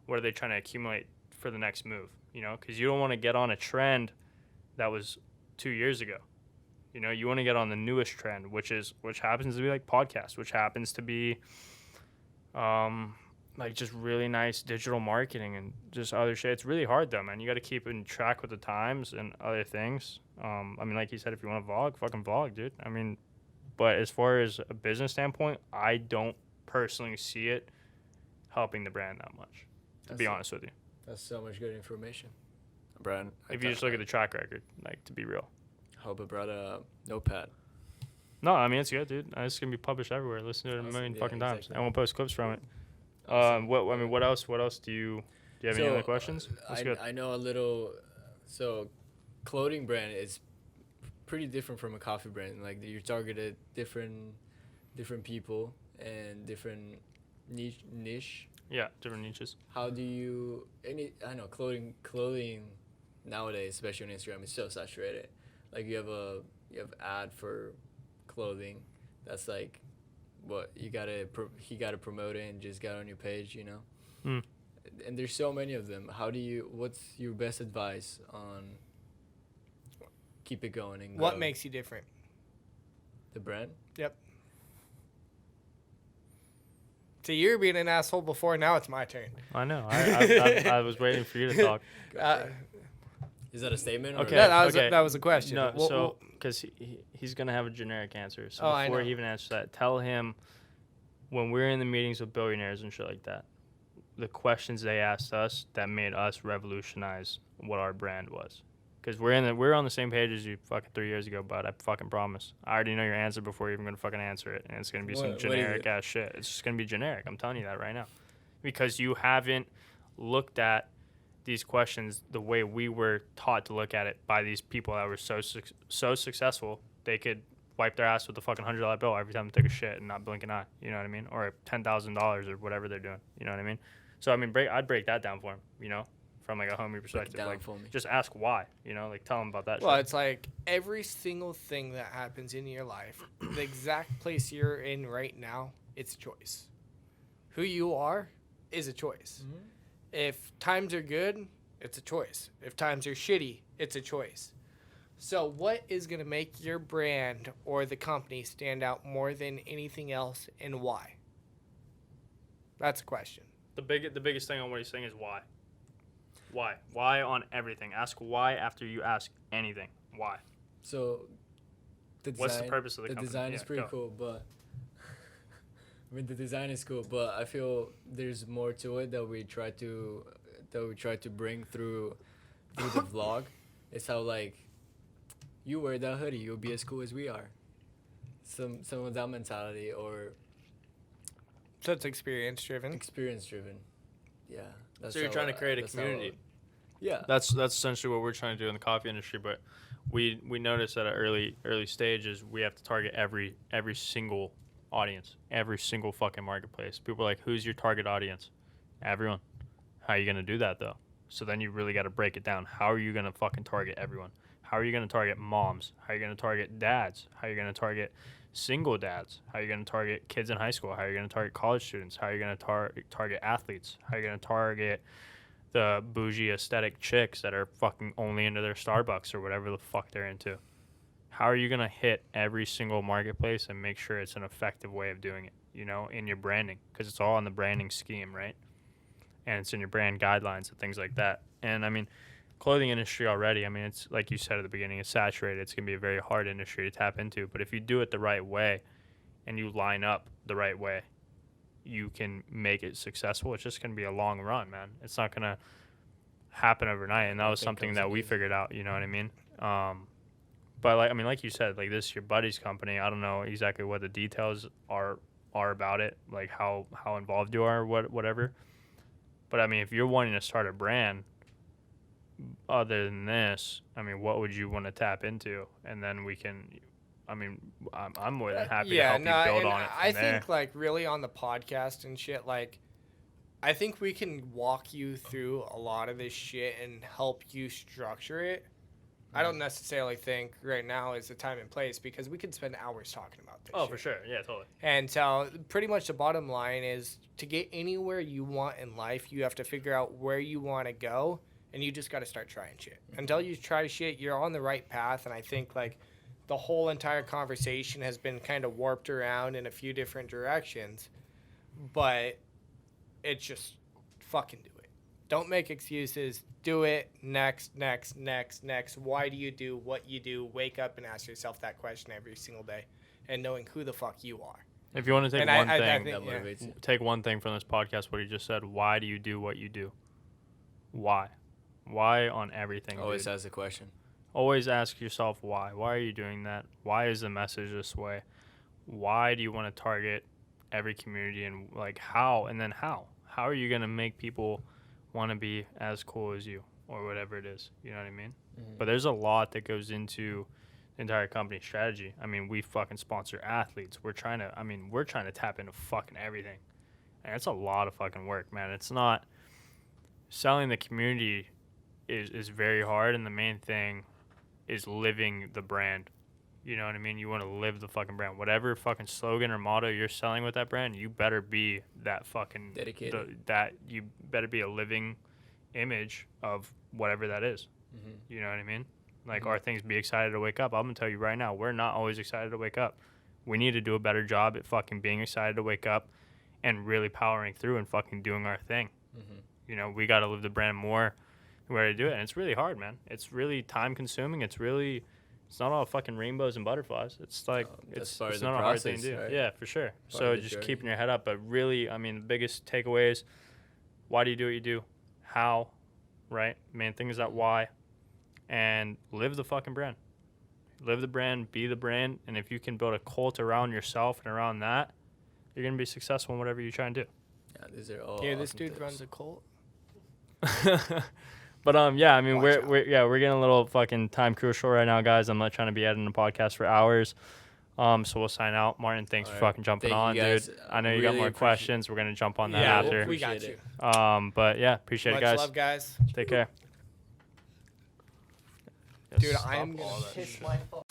what are they trying to accumulate for the next move? You know, because you don't want to get on a trend that was 2 years ago. You know, you want to get on the newest trend, which happens to be like podcasts, which happens to be like just really nice digital marketing and just other shit. It's really hard though, man. You got to keep in track with the times and other things. I mean, like you said, if you want to vlog, fucking vlog, dude. I mean, but as far as a business standpoint, I don't personally see it helping the brand that much, to be honest with you. That's so much good information. Brand. If you just look at the track record, like, to be real. Hope I brought a notepad. No, I mean, it's good, dude. It's going to be published everywhere. Listen to it a million fucking times. I won't post clips from it. Awesome. What else do you have any other questions? I know a little. So, clothing brand is pretty different from a coffee brand. Like, you're targeted different people and different niche. Yeah, different niches. How do you I know clothing nowadays, especially on Instagram, is so saturated. Like, you have ad for clothing that's like what he gotta promote it and just got on your page, you know. And there's so many of them. What's your best advice on keep it going and what makes you different? The brand? Yep. So you're being an asshole before, now it's my turn. I know. I was waiting for you to talk. Is that a statement? Okay. That was a question. No, because he's going to have a generic answer. So before he even answers that, tell him when we're in the meetings with billionaires and shit like that, the questions they asked us that made us revolutionize what our brand was. Because we're on the same page as you fucking 3 years ago, bud. I fucking promise. I already know your answer before you're even going to fucking answer it. And it's going to be some generic ass shit. It's just going to be generic. I'm telling you that right now. Because you haven't looked at these questions the way we were taught to look at it by these people that were so successful, they could wipe their ass with a fucking $100 bill every time they take a shit and not blink an eye. You know what I mean? Or $10,000 or whatever they're doing. You know what I mean? So, I mean, I'd break that down for him, you know? From like a homie perspective, like just ask why, you know, like tell them about that. Well, it's like every single thing that happens in your life, the exact place you're in right now, it's a choice. Who you are is a choice. Mm-hmm. If times are good, it's a choice. If times are shitty, it's a choice. So what is going to make your brand or the company stand out more than anything else, and why? That's a question. The biggest thing on what he's saying is why. Why? Why on everything? Ask why after you ask anything. Why? So, what's the purpose of the company? The design is pretty cool, but I mean, the design is cool, but I feel there's more to it that we try to bring through the vlog. It's how, like, you wear that hoodie, you'll be as cool as we are. Some of that mentality, or So it's experience driven. experience driven. Yeah. So you're trying to create a that's community. Yeah. That's essentially what we're trying to do in the coffee industry. But we noticed at an early stage is we have to target every single audience, every single fucking marketplace. People are like, who's your target audience? Everyone. How are you gonna do that though? So then you really got to break it down. How are you gonna fucking target everyone? How are you gonna target moms? How are you gonna target dads? How are you gonna target single dads? How are you going to target kids in high school? How are you going to target college students? How are you going to target athletes? How are you going to target the bougie aesthetic chicks that are fucking only into their Starbucks or whatever the fuck they're into? How are you going to hit every single marketplace and make sure it's an effective way of doing it, you know, in your branding? Because it's all in the branding scheme, right? And it's in your brand guidelines and things like that. And I mean, clothing industry already, I mean, it's like you said at the beginning, it's saturated. It's going to be a very hard industry to tap into. But if you do it the right way and you line up the right way, you can make it successful. It's just going to be a long run, man. It's not going to happen overnight. And that was something that we figured out, you know what I mean? But like, I mean, like you said, like this is your buddy's company. I don't know exactly what the details are about it, like how involved you are or whatever. But I mean, if you're wanting to start a brand, other than this, I mean, what would you want to tap into? And then we can, I mean, I'm more than happy to help you build on it from I there. think, like, really on the podcast and shit, like, I think we can walk you through a lot of this shit and help you structure it. I don't necessarily think right now is the time and place because we could spend hours talking about this Oh, shit. for sure. Yeah, totally. And so pretty much the bottom line is to get anywhere you want in life, you have to figure out where you want to go. And you just got to start trying shit. Until you try shit, you're on the right path. And I think, like, the whole entire conversation has been kind of warped around in a few different directions. But it's just fucking do it. Don't make excuses. Do it. Next. Why do you do what you do? Wake up and ask yourself that question every single day. And knowing who the fuck you are. If you want to take And one I thing, think, that motivates you. take one thing from this podcast, what he just said, why do you do what you do? Why? Why on everything? Always dude? ask the question. Always ask yourself why. Why are you doing that? Why is the message this way? Why do you want to target every community and like how? And then how? How are you going to make people want to be as cool as you or whatever it is? You know what I mean? Mm-hmm. But there's a lot that goes into the entire company strategy. I mean, we fucking sponsor athletes. We're trying to tap into fucking everything. And it's a lot of fucking work, man. It's not selling the community is very hard, and the main thing is living the brand. You know what I mean? You want to live the fucking brand. Whatever fucking slogan or motto you're selling with that brand, you better be that fucking dedicated. That you better be a living image of whatever that is. Mm-hmm. You know what I mean? Like, are things be excited to wake up? I'm gonna tell you right now, we're not always excited to wake up. We need to do a better job at fucking being excited to wake up and really powering through and fucking doing our thing. Mm-hmm. You know, we got to live the brand more where to do it. And it's really hard, man. It's really time consuming. It's not all fucking rainbows and butterflies. It's like, it's not a hard thing to do. Right? Yeah, for sure. Part So of the just journey. keeping your head up. But really, I mean, the biggest takeaway is why do you do what you do? How, right? Main thing is that why. And live the fucking brand. Live the brand, be the brand. And if you can build a cult around yourself and around that, you're going to be successful in whatever you try and do. Yeah, these are all. Here, this awesome dude tips. runs a cult. But yeah, I mean Watch we're getting a little fucking time crucial right now, guys. I'm not trying to be editing the podcast for hours. So we'll sign out. Martin, thanks for All right. fucking jumping Thank on, you guys. dude. I know you got Really more appreciate questions. We're gonna jump on that Yeah, after. we got Appreciate you. it. But yeah, appreciate Much it, guys. love, guys. Take care. Dude, Stop I'm all gonna that piss shit. my fuck.